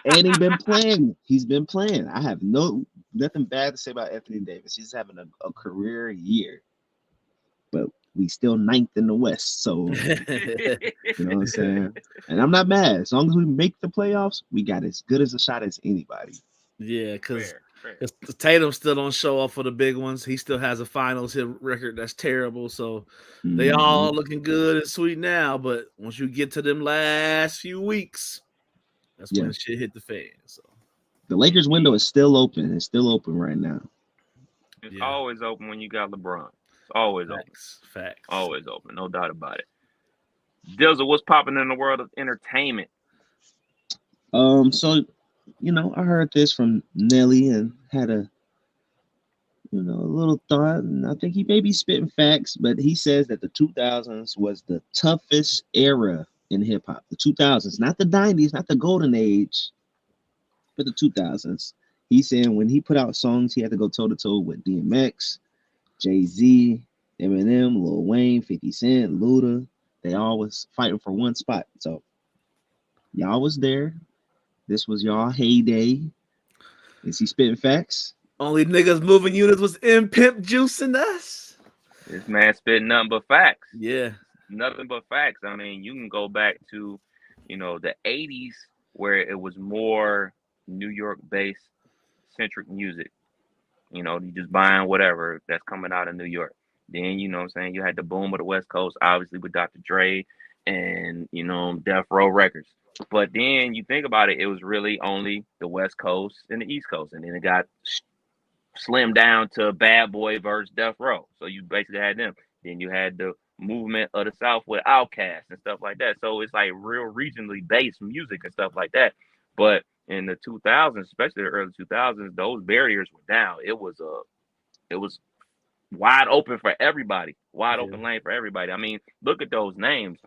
and he been playing. He's been playing. I have nothing bad to say about Anthony Davis. He's having a career year, but we still ninth in the West. So you know what I'm saying. And I'm not mad. As long as we make the playoffs, we got as good as a shot as anybody. Yeah, because Fair. Tatum still don't show up for the big ones. He still has a finals hit record that's terrible. So they Mhm. all looking good and sweet now. But once you get to them last few weeks, that's when shit hit the fan. So the Lakers window is still open. It's still open right now. It's always open when you got LeBron. It's always Facts. always open. No doubt about it. Dizzle, what's popping in the world of entertainment? So I heard this from Nelly and had a little thought, and I think he may be spitting facts, but he says that the 2000s was the toughest era in hip hop. The 2000s, not the 90s, not the golden age, but the 2000s. He's saying when he put out songs, he had to go toe to toe with DMX, Jay-Z, Eminem, Lil Wayne, 50 Cent, Luda. They all was fighting for one spot. So y'all was there. This was y'all heyday. Is he spitting facts? Only niggas moving units was in pimp juicing us. This man spitting nothing but facts. Yeah. Nothing but facts. I mean, you can go back to, the 80s where it was more New York-based centric music. You just buying whatever that's coming out of New York. Then, what I'm saying, you had the boom of the West Coast, obviously with Dr. Dre and, Death Row Records. But then you think about it, it was really only the West Coast and the East Coast. And then it got slimmed down to Bad Boy versus Death Row. So you basically had them. Then you had the movement of the South with Outkast and stuff like that. So it's like real regionally based music and stuff like that. But in the 2000s, especially the early 2000s, those barriers were down. It was wide open for everybody, wide open lane for everybody. I mean, look at those names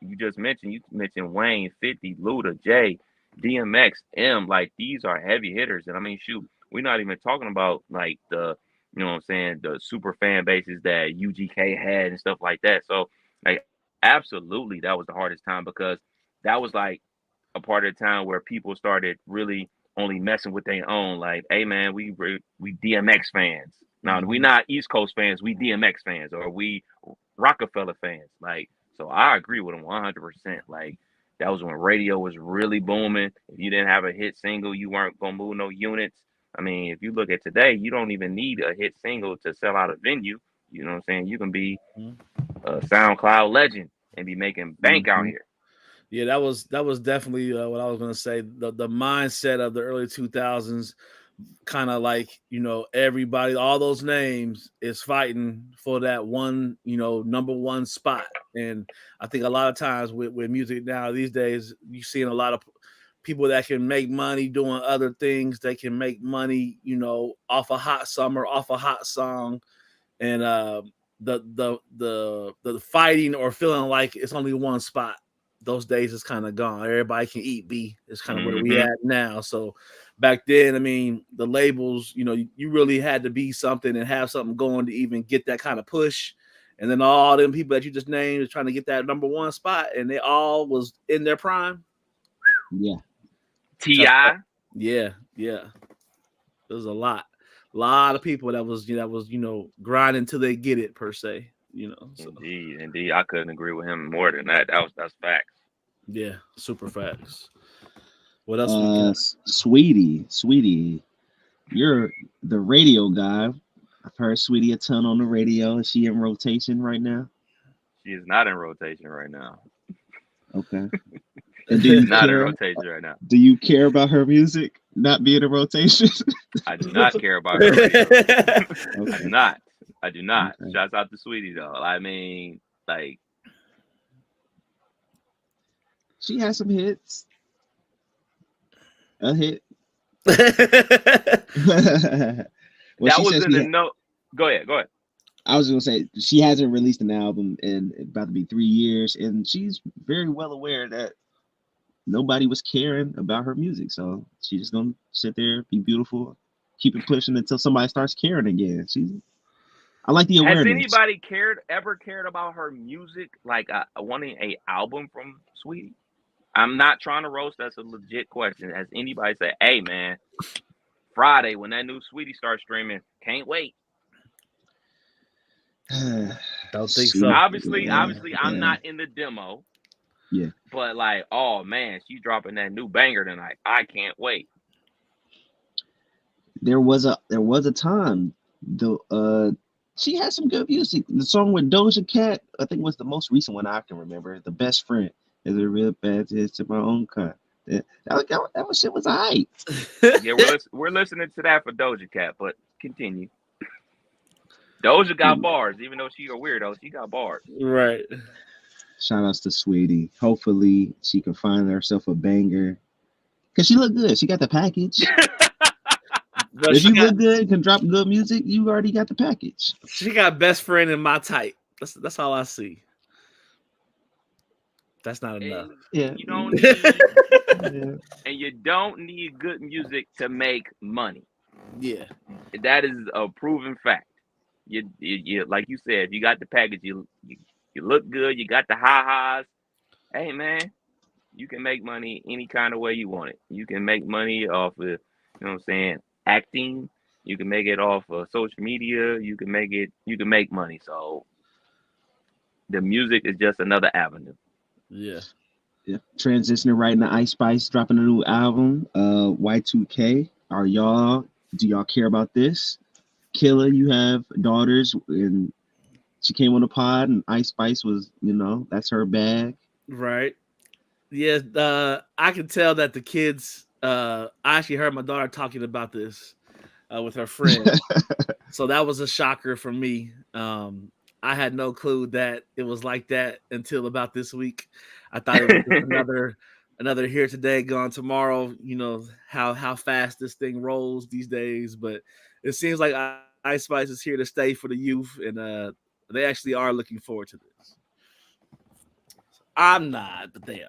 you just mentioned. You mentioned Wayne, 50, Luda, Jay, DMX, M. Like, these are heavy hitters. And I mean, shoot, we're not even talking about like the, the super fan bases that UGK had and stuff like that. So, like, absolutely, that was the hardest time because that was like a part of the time where people started really only messing with their own. Like, hey man, we DMX fans. Now we not East Coast fans, we DMX fans, or we Rockefeller fans. Like, so I agree with him 100%. Like, that was when radio was really booming. If you didn't have a hit single, you weren't gonna move no units. I mean, if you look at today, you don't even need a hit single to sell out a venue. You know what I'm saying? You can be a SoundCloud legend and be making bank out here. Yeah, that was definitely what I was going to say. The mindset of the early 2000s, kind of like, everybody, all those names is fighting for that one, number one spot. And I think a lot of times with music now these days, you're seeing a lot of people that can make money doing other things. They can make money, off a hot summer, off a hot song. And the fighting or feeling like it's only one spot, those days is kind of gone. Everybody can eat B is kind of where we at now. So back then, I mean, the labels, you really had to be something and have something going to even get that kind of push. And then all them people that you just named is trying to get that number one spot, and they all was in their prime. Yeah. T.I. Yeah. There's a lot of people that was grinding till they get it per se. So. Indeed. I couldn't agree with him more than that. That's facts. Yeah, super facts. What else? Sweetie, you're the radio guy. I've heard Sweetie a ton on the radio. Is she in rotation right now? She is not in rotation right now. Okay. And do you not in rotation right now. Do you care about her music not being in rotation? I do not care about her music. Okay. I do not. Okay. Shouts out to Sweetie though. I mean, like, she has some hits. A hit. Well, that was in the note. Go ahead. I was gonna say she hasn't released an album in about to be 3 years, and she's very well aware that nobody was caring about her music. So she's just gonna sit there, be beautiful, keep it pushing until somebody starts caring again. I like the awareness. Has anybody ever cared about her music, like wanting an album from Sweetie? I'm not trying to roast. That's a legit question. Has anybody said, "Hey, man, Friday when that new Sweetie starts streaming, can't wait"? Don't think so. Obviously, I'm not in the demo. Yeah. But like, oh man, she's dropping that new banger tonight. I can't wait. There was a time she had some good music. The song with Doja Cat, I think, was the most recent one I can remember. The Best Friend is a real bad to my own kind. That shit was alright. Yeah, we're listening to that for Doja Cat, but continue. Doja got bars, even though she a weirdo. She got bars. Right. Shout outs to Sweetie. Hopefully she can find herself a banger. Cause she look good. She got the package. But if you look good, can drop good music, you already got the package. She got Best Friend in my type. That's all I see. That's not enough. Yeah. You don't need and you don't need good music to make money. Yeah. That is a proven fact. You like you said, if you got the package, you look good, you got the highs. Hey man, you can make money any kind of way you want it. You can make money off of, you know what I'm saying, acting. You can make it off of social media. You can make money. So the music is just another avenue. Yeah. Transitioning right into Ice Spice dropping a new album, Y2K. Do y'all care about this? Killer, you have daughters, and she came on the pod, and Ice Spice was, that's her bag. Right. Yes, I can tell that the kids. I actually heard my daughter talking about this with her friend, so that was a shocker for me. I had no clue that it was like that until about this week. I thought it was another here today, gone tomorrow. You know how fast this thing rolls these days, but it seems like Ice Spice is here to stay for the youth, and they actually are looking forward to this. I'm not, but they are.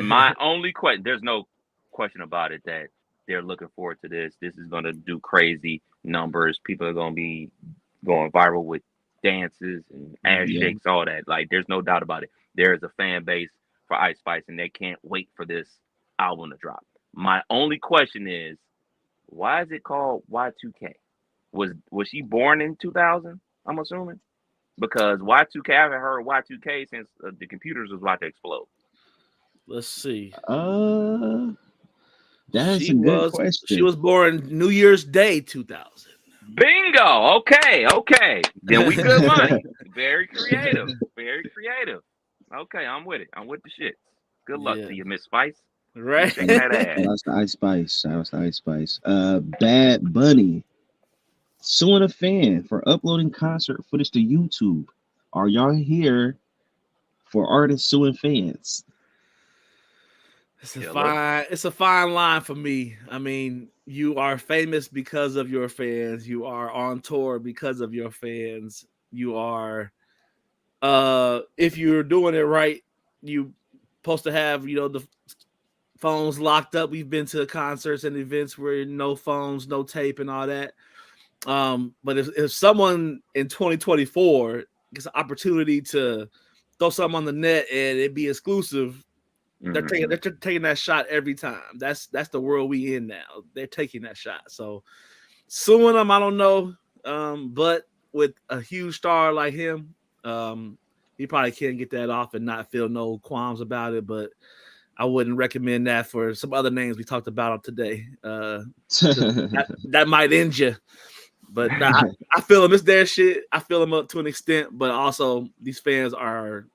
My only question, there's no question about it that they're looking forward to this. This is going to do crazy numbers. People are going to be going viral with dances and ass shakes, all that. Like, there's no doubt about it. There is a fan base for Ice Spice, and they can't wait for this album to drop. My only question is, why is it called Y2K? Was she born in 2000? I'm assuming, because Y2K, I haven't heard Y2K since the computers was about to explode. Let's see. That's a good question. She was born New Year's Day 2000. Bingo. Okay. Then we good money. Very creative. Okay, I'm with it. I'm with the shit. Good luck to you, Miss Spice. Right. Shake that ass. Shout out to Ice Spice. Bad Bunny suing a fan for uploading concert footage to YouTube. Are y'all here for artists suing fans? It's a fine line for me. I mean, you are famous because of your fans. You are on tour because of your fans. You are, if you're doing it right, you supposed to have, the phones locked up. We've been to concerts and events where no phones, no tape, and all that. But if someone in 2024 gets an opportunity to throw something on the net and it be exclusive, they're taking that shot every time. That's the world we in now. They're taking that shot. So suing them, I don't know. But with a huge star like him, he probably can't get that off and not feel no qualms about it. But I wouldn't recommend that for some other names we talked about today. That might end you. But I feel them. It's their shit. I feel them up to an extent. But also, these fans are,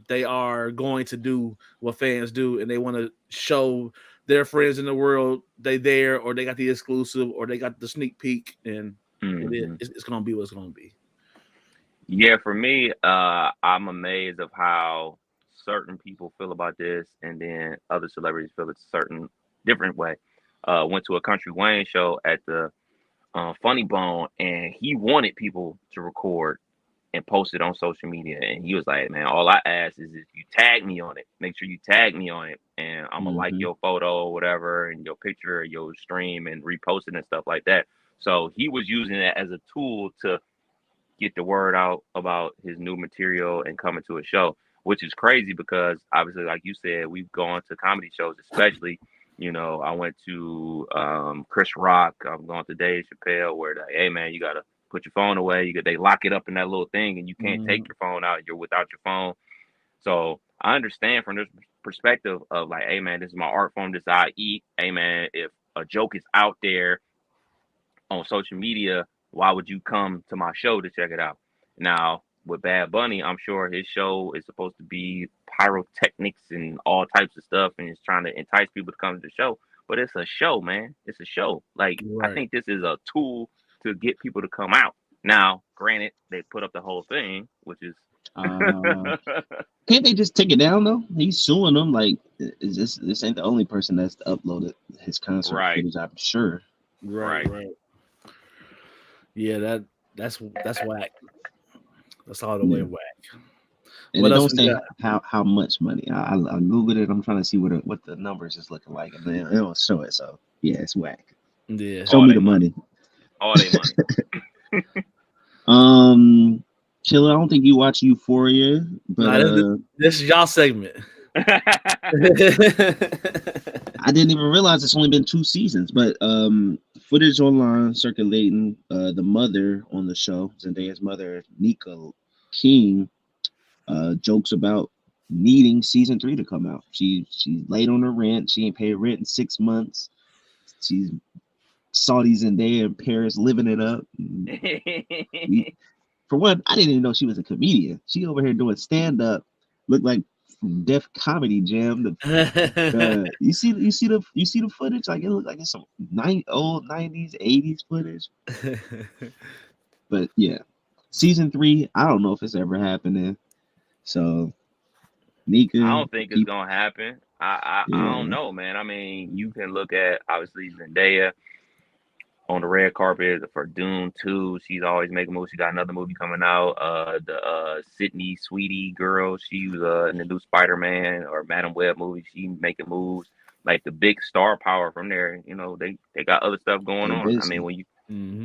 they are going to do what fans do, and they want to show their friends in the world they there, or they got the exclusive, or they got the sneak peek, and it's going to be what it's going to be. Yeah, for me, I'm amazed of how certain people feel about this, and then other celebrities feel it's a certain different way. Went to a Country Wayne show at the Funny Bone, and he wanted people to record and post it on social media, and he was like, man, all I ask is if you tag me on it, make sure you tag me on it, and I'm gonna like your photo or whatever, and your picture or your stream, and repost it and stuff like that. So he was using it as a tool to get the word out about his new material and coming to a show, which is crazy because obviously, like you said, we've gone to comedy shows, especially. You know, I went to Chris Rock. I'm going to Dave Chappelle, where hey man, you gotta put your phone away. They lock it up in that little thing, and you can't take your phone out. You're without your phone. So I understand from this perspective of like, hey man, this is my art form. This is how I eat. Hey man, if a joke is out there on social media, why would you come to my show to check it out? Now, with Bad Bunny, I'm sure his show is supposed to be pyrotechnics and all types of stuff, and it's trying to entice people to come to the show. But it's a show, man. It's a show. Like, I think this is a tool to get people to come out. Now, granted, they put up the whole thing, which is can't they just take it down though? He's suing them. Like, this ain't the only person that's uploaded his concert footage, I'm sure. Right. Yeah, that's whack. That's all the way whack. And they don't say how much money. I googled it. I'm trying to see what the numbers is looking like, and they don't show it. So yeah, it's whack. Yeah, show me the money. All their money. Chilla, I don't think you watch Euphoria, but this is y'all segment. I didn't even realize it's only been 2 seasons, but footage online circulating, the mother on the show, Zendaya's mother, Nika King, jokes about needing season 3 to come out. She's late on her rent. She ain't paid rent in 6 months. She's Saudi Zendaya in Paris living it up. For one, I didn't even know she was a comedian. She over here doing stand-up, looked like Def Comedy Jam. You see the footage? Like, it looked like it's some old 90s, 80s footage. But yeah, season 3, I don't know if it's ever happening. So Nika, I don't think it's gonna happen. I don't know, man. I mean, you can look at obviously Zendaya on the red carpet for Dune 2. She's always making moves. She got another movie coming out. The Sydney Sweetie girl. She was in the new Spider-Man or Madam Web movie. She making moves. Like the big star power from there. You know, they got other stuff going on. Busy. I mean,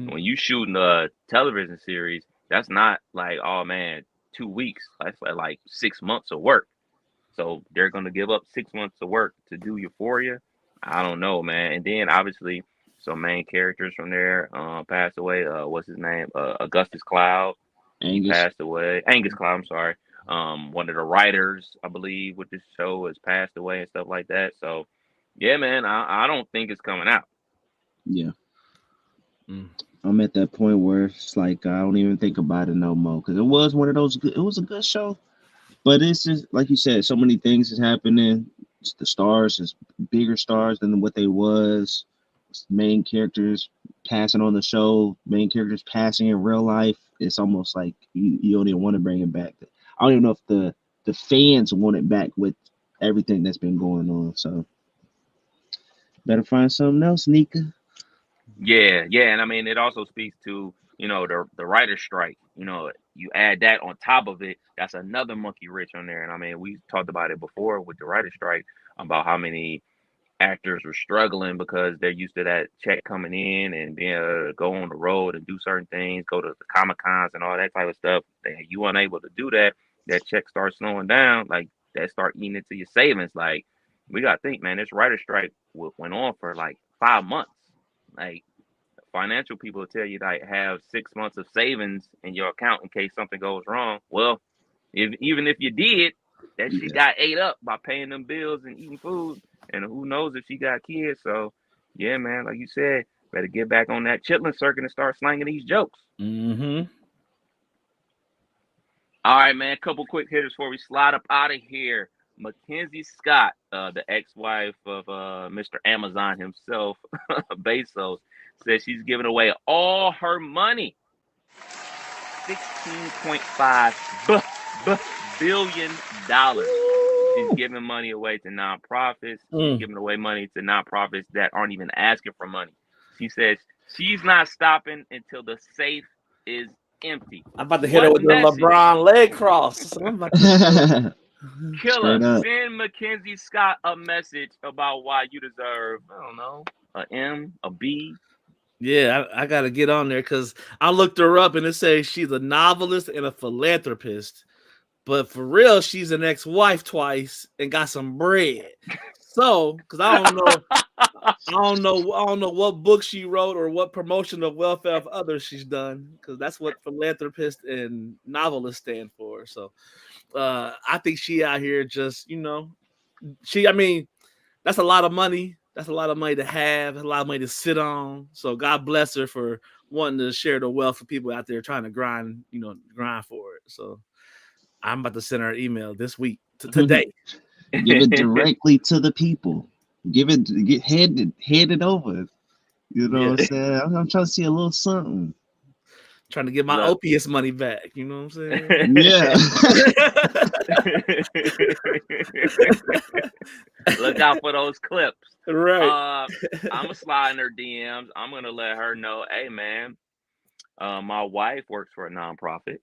when you shooting a television series, that's not like, oh man, 2 weeks. That's like 6 months of work. So they're gonna give up 6 months of work to do Euphoria. I don't know, man. And then obviously some main characters from there passed away. What's his name? Augustus Cloud. He passed away. Angus Cloud, I'm sorry. One of the writers, I believe, with this show has passed away and stuff like that. So, yeah, man, I don't think it's coming out. Yeah. I'm at that point where it's like I don't even think about it no more, because it was one of those. It was a good show, but it's just like you said, so many things is happening. The stars is bigger stars than what they was. Main characters passing on the show, main characters passing in real life. It's almost like you don't even want to bring it back. I don't even know if the fans want it back with everything that's been going on. So better find something else, Nika. Yeah, and I mean it also speaks to, you know, the writer's strike. You know, you add that on top of it, that's another monkey wrench on there. And I mean, we talked about it before with the writer's strike about how many actors were struggling because they're used to that check coming in and being able to go on the road and do certain things, go to the Comic-Cons and all that type of stuff. You unable to do that, that check starts slowing down, like that start eating into your savings. Like, we got to think, man, this writer strike went on for like 5 months. Like, financial people will tell you like have 6 months of savings in your account in case something goes wrong. Well, even if you did, that shit got ate up by paying them bills and eating food. And who knows if she got kids. So, yeah, man, like you said, better get back on that chitlin circuit and start slanging these jokes. Mm-hmm. All right, man, a couple quick hitters before we slide up out of here. Mackenzie Scott, the ex-wife of Mr. Amazon himself, Bezos, says she's giving away all her money. $16.5 billion. She's giving money away to nonprofits. She's giving away money to nonprofits that aren't even asking for money. She says she's not stopping until the safe is empty. I'm about to hit her with the LeBron leg cross. Killer, send Mackenzie Scott a message about why you deserve, I don't know, a M, a B. Yeah, I got to get on there because I looked her up and it says she's a novelist and a philanthropist. But for real, she's an ex-wife twice and got some bread. So, because I don't know what book she wrote or what promotion of welfare of others she's done, because that's what philanthropist and novelist stand for. So, I think she out here just, I mean, that's a lot of money. That's a lot of money to have, a lot of money to sit on. So God bless her for wanting to share the wealth for people out there trying to grind for it. So I'm about to send her an email this week today. Give it directly to the people. Hand it over. You know what I'm saying? I'm trying to see a little something. Trying to get my opiates money back. You know what I'm saying? Yeah. Look out for those clips. Right. I'm gonna slide in her DMs. I'm gonna let her know, hey man, my wife works for a nonprofit.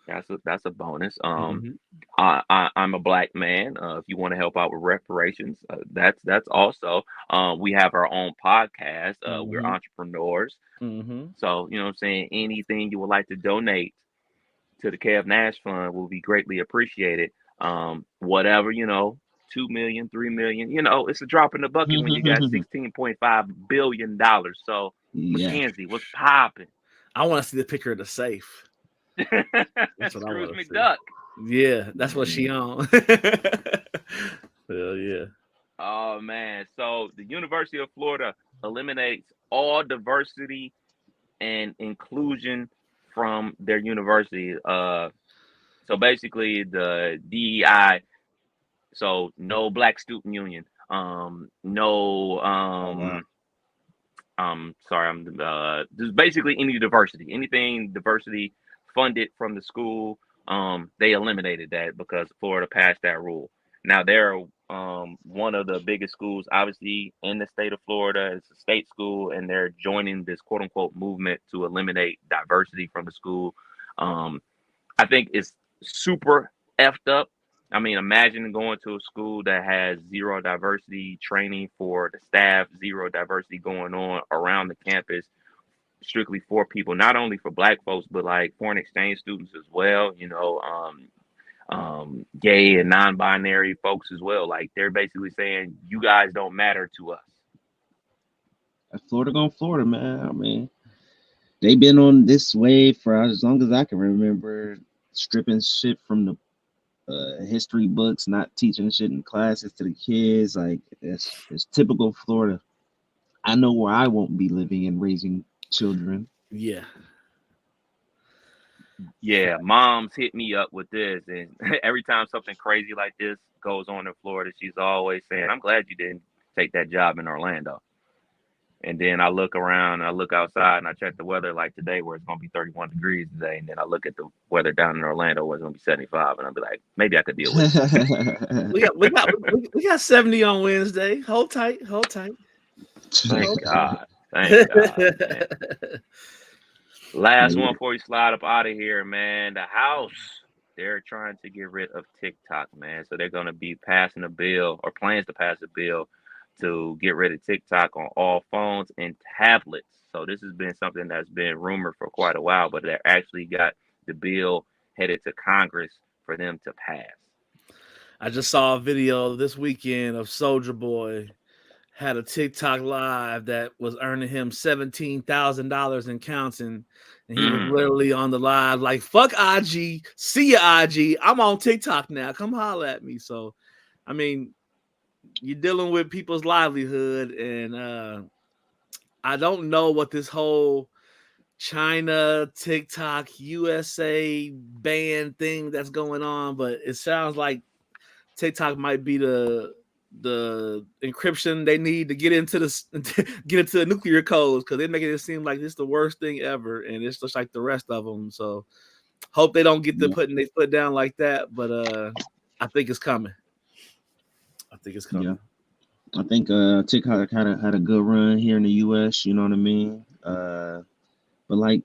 That's a bonus. I'm a black man. If you want to help out with reparations, that's also. We have our own podcast. We're entrepreneurs. So you know what I'm saying. Anything you would like to donate to the Kev Nash Fund will be greatly appreciated. Whatever, 2 million, 3 million, it's a drop in the bucket when you got $16.5 billion. So Mackenzie, what's popping? I want to see the picture of the safe. That's what I want to McDuck. See. Yeah, that's what she on. Hell yeah. Oh man. So the University of Florida eliminates all diversity and inclusion from their university. So basically the DEI, so no Black Student Union, just basically any diversity, anything diversity funded from the school, they eliminated that because Florida passed that rule. Now they're one of the biggest schools, obviously, in the state of Florida. It's a state school, and they're joining this quote unquote movement to eliminate diversity from the school. I think it's super effed up. I mean, imagine going to a school that has zero diversity training for the staff, zero diversity going on around the campus, strictly for people, not only for Black folks, but like foreign exchange students as well, gay and non-binary folks as well. Like they're basically saying, you guys don't matter to us. Florida going Florida, man. I mean, they've been on this wave for as long as I can remember, stripping shit from the history books, not teaching shit in classes to the kids. Like it's typical Florida. I know where I won't be living and raising children. Yeah, moms hit me up with this, and every time something crazy like this goes on in Florida, she's always saying, I'm glad you didn't take that job in Orlando. And then I look around, and I look outside, and I check the weather like today, where it's going to be 31 degrees today. And then I look at the weather down in Orlando, where it's going to be 75, and I'll be like, maybe I could deal with it. we got 70 on Wednesday. Hold tight. Thank God. Man. Last one before we slide up out of here, man. The House, they're trying to get rid of TikTok, man. So they're going to be passing a bill, or plans to pass a bill, to get rid of TikTok on all phones and tablets. So this has been something that's been rumored for quite a while, but they actually got the bill headed to Congress for them to pass. I just saw a video this weekend of Soulja Boy had a TikTok live that was earning him $17,000 and counting. And he was literally on the live like, fuck IG, see ya IG. I'm on TikTok now. Come holler at me. So, I mean, you're dealing with people's livelihood, and I don't know what this whole China, TikTok, USA ban thing that's going on, but it sounds like TikTok might be the encryption they need to get into the nuclear codes, because they're making it seem like this is the worst thing ever, and it's just like the rest of them. So hope they don't get to putting their foot down like that, but I think it's coming. Yeah. I think TikTok had a good run here in the US, you know what I mean? But like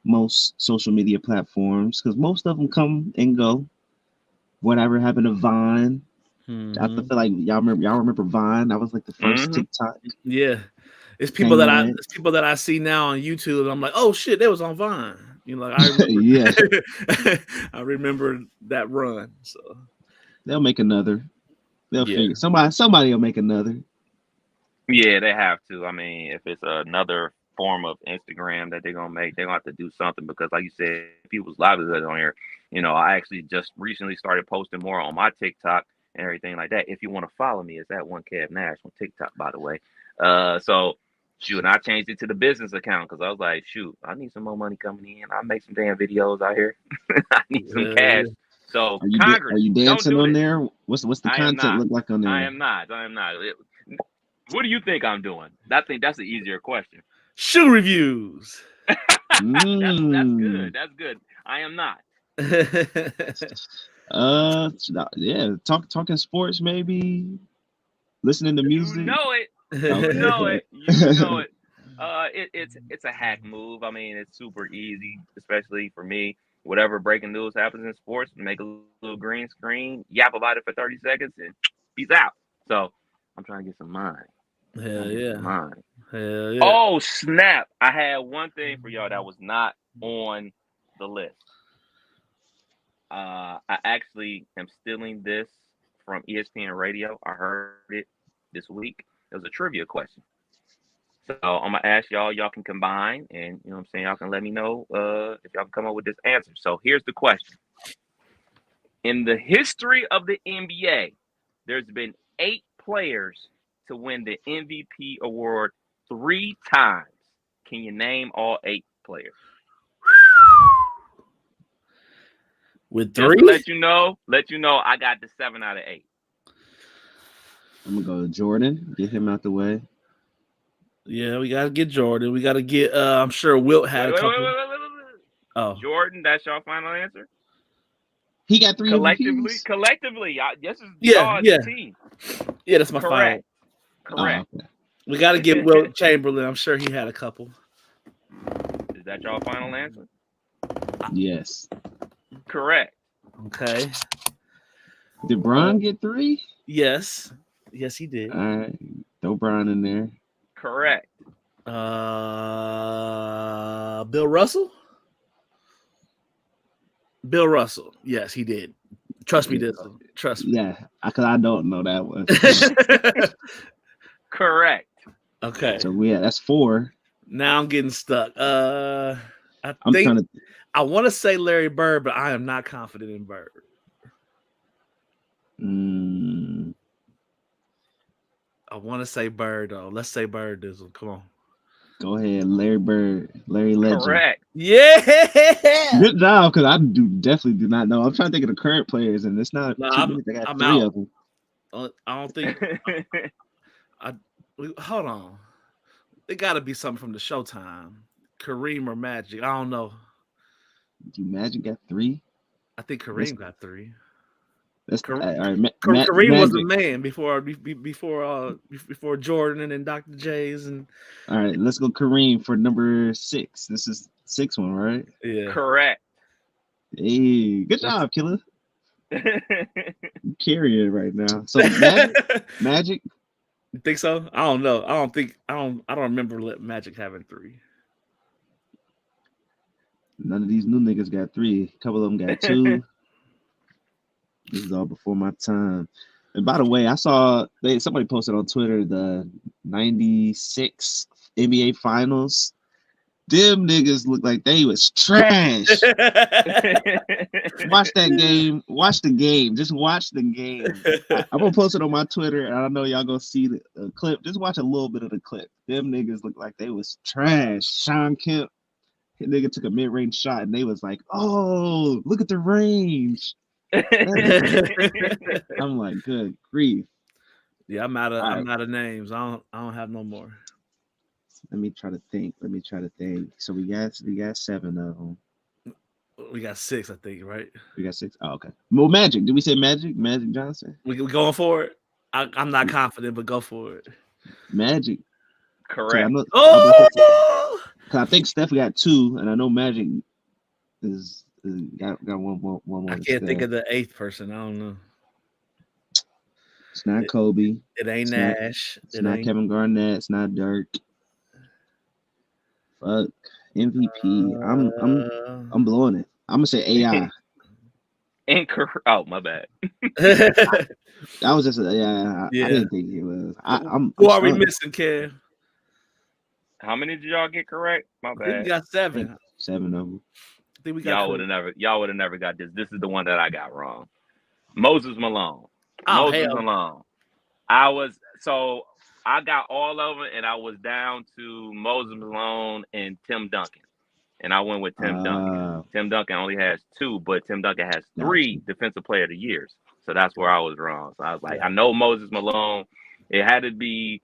most social media platforms, because most of them come and go. Whatever happened to Vine? I feel like y'all remember Vine? That was like the first TikTok. Yeah. It's people that I see now on YouTube, and I'm like, oh shit, they was on Vine. You know, like I remember. Yeah. I remember that run. So They'll make another. They'll Yeah. figure somebody will make another. Yeah, they have to. I mean, if it's another form of Instagram that they're gonna make, they're gonna have to do something because, like you said, people's livelihood on here. You know, I actually just recently started posting more on my TikTok and everything like that. If you want to follow me, it's at one Kev Nash on TikTok, by the way. So shoot, and I changed it to the business account because I was like, shoot, I need some more money coming in. I make some damn videos out here. I need some cash. So Are you don't dancing do on this. there? What's the I am content not. look like on there? I am not. What do you think I'm doing? I think that's the easier question. Shoe reviews. That's good. That's good. I am not. Yeah, talking sports maybe, listening to music. You know it. You Okay. know it. You know it. It's a hack move. I mean, it's super easy, especially for me. Whatever breaking news happens in sports, make a little green screen, yap about it for 30 seconds, and peace out. So I'm trying to get some mind. Hell yeah. Hell yeah. Oh snap! I had one thing for y'all that was not on the list. I actually am stealing this from ESPN Radio. I heard it this week. It was a trivia question. So I'm gonna ask y'all. Y'all can combine, and you know what I'm saying. Y'all can let me know if y'all can come up with this answer. So here's the question: in the history of the NBA, there's been 8 players to win the MVP award 3 times. Can you name all 8 players? With Just 3? to let you know, I got the 7 out of 8. I'm gonna go to Jordan. Get him out the way. Yeah, we gotta get Jordan. We gotta get. I'm sure Wilt had a couple. Wait. Oh, Jordan, that's your final answer. He got 3 Collectively, MVPs. this is Yeah, y'all's team. Yeah, that's my Correct. final. Correct. Oh, okay. We gotta get Wilt Chamberlain. I'm sure he had a couple. Is that your final answer? Yes. Correct. Okay. Did Bron get 3? Yes, he did. All right, throw Bron in there. Correct. Bill Russell. Bill Russell. Yes, he did. Trust me, Dizzle. Trust me. Yeah, because I don't know that one. Correct. Okay. So that's 4. Now I'm getting stuck. I trying to. I want to say Larry Bird, but I am not confident in Bird. I want to say Bird though. Let's say Bird, Dizzle. Come on. Go ahead, Larry Bird, Larry Legend. Correct. Yeah. Good job, because I definitely do not know. I'm trying to think of the current players, and it's not. No, I got I'm 3 out. of them. I don't think. Hold on. It got to be something from the Showtime. Kareem or Magic. I don't know. Do Magic got 3? I think Kareem got 3. That's all right. Kareem was the man before Jordan and Dr. J's and. All right, let's go Kareem for number 6. This is 6th one, right? Yeah. Correct. Hey, good job, Killer. You carrying it right now. So Magic. You think so? I don't know. I don't remember Magic having 3. None of these new niggas got 3. A couple of them got 2. This is all before my time. And by the way, I saw somebody posted on Twitter the 96 NBA Finals. Them niggas look like they was trash. Watch that game. Watch the game. Just watch the game. I'm gonna post it on my Twitter, and I know y'all gonna see the clip. Just watch a little bit of the clip. Them niggas look like they was trash. Sean Kemp, his nigga took a mid-range shot, and they was like, "Oh, look at the range." I'm like, good grief. Yeah, I'm out of names. I don't have no more. Let me try to think. So we got 7 of them. We got 6, I think, right? We got 6. Oh, okay. Well, Magic. Did we say Magic? Magic Johnson. We going for it. I'm not confident, but go for it. Magic. Correct. I think Steph got 2, and I know Magic is got one more. I can't think of the 8th person. I don't know. It's not Kobe. It ain't Nash. It's not Kevin Garnett. It's not Dirk. Fuck. MVP. I'm blowing it. I'm gonna say AI. Incorrect. Oh, my bad. That was just I Yeah. didn't think it was. I'm Who are we stunned. missing, Kev? How many did y'all get correct? My I think we bad. got 7. 7 of them. I think we got Y'all would have never got this. This is the one that I got wrong. Moses Malone. Oh, Moses hell. Malone. I got all of them, and I was down to Moses Malone and Tim Duncan. And I went with Tim Duncan. Tim Duncan only has 2, but Tim Duncan has 3 Defensive Player of the Years. So that's where I was wrong. So I was like, I know Moses Malone. It had to be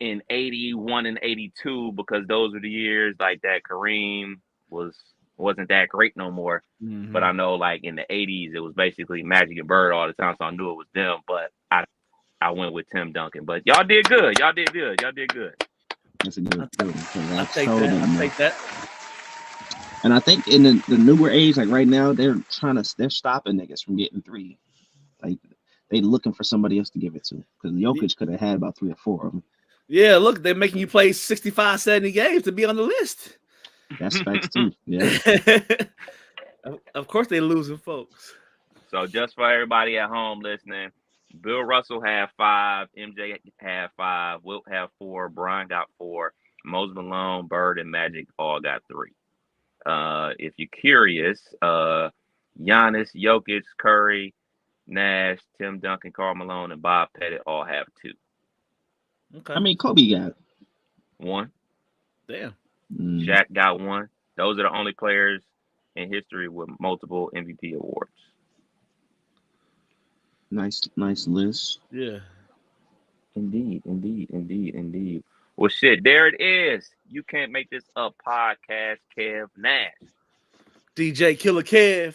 in 81 and 82 because those were the years like that Kareem wasn't that great no more. Mm-hmm. But I know like in the 80s, it was basically Magic and Bird all the time. So I knew it was them. But I went with Tim Duncan. But y'all did good. Y'all did good. That's a good one. I'll take that. And I think in the newer age, like right now, they're stopping niggas from getting 3. Like they looking for somebody else to give it to because Jokic could have had about 3 or 4 of them. Yeah, look, they're making you play 65, 70 games to be on the list. That's facts too. Yeah. Of course they're losing folks. So just for everybody at home listening, Bill Russell had 5, MJ had 5, Wilt had 4, Brian got 4, Moses Malone, Bird, and Magic all got 3. If you're curious, Giannis, Jokic, Curry, Nash, Tim Duncan, Karl Malone, and Bob Pettit all have 2. Okay. I mean, Kobe got 1. Damn. Shaq got 1. Those are the only players in history with multiple MVP awards. Nice list. Yeah. Indeed. Well, shit, there it is. You can't make this up podcast, Kev Nash. DJ Killer Kev.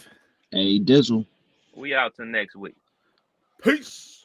Hey, Dizzle. We out till next week. Peace.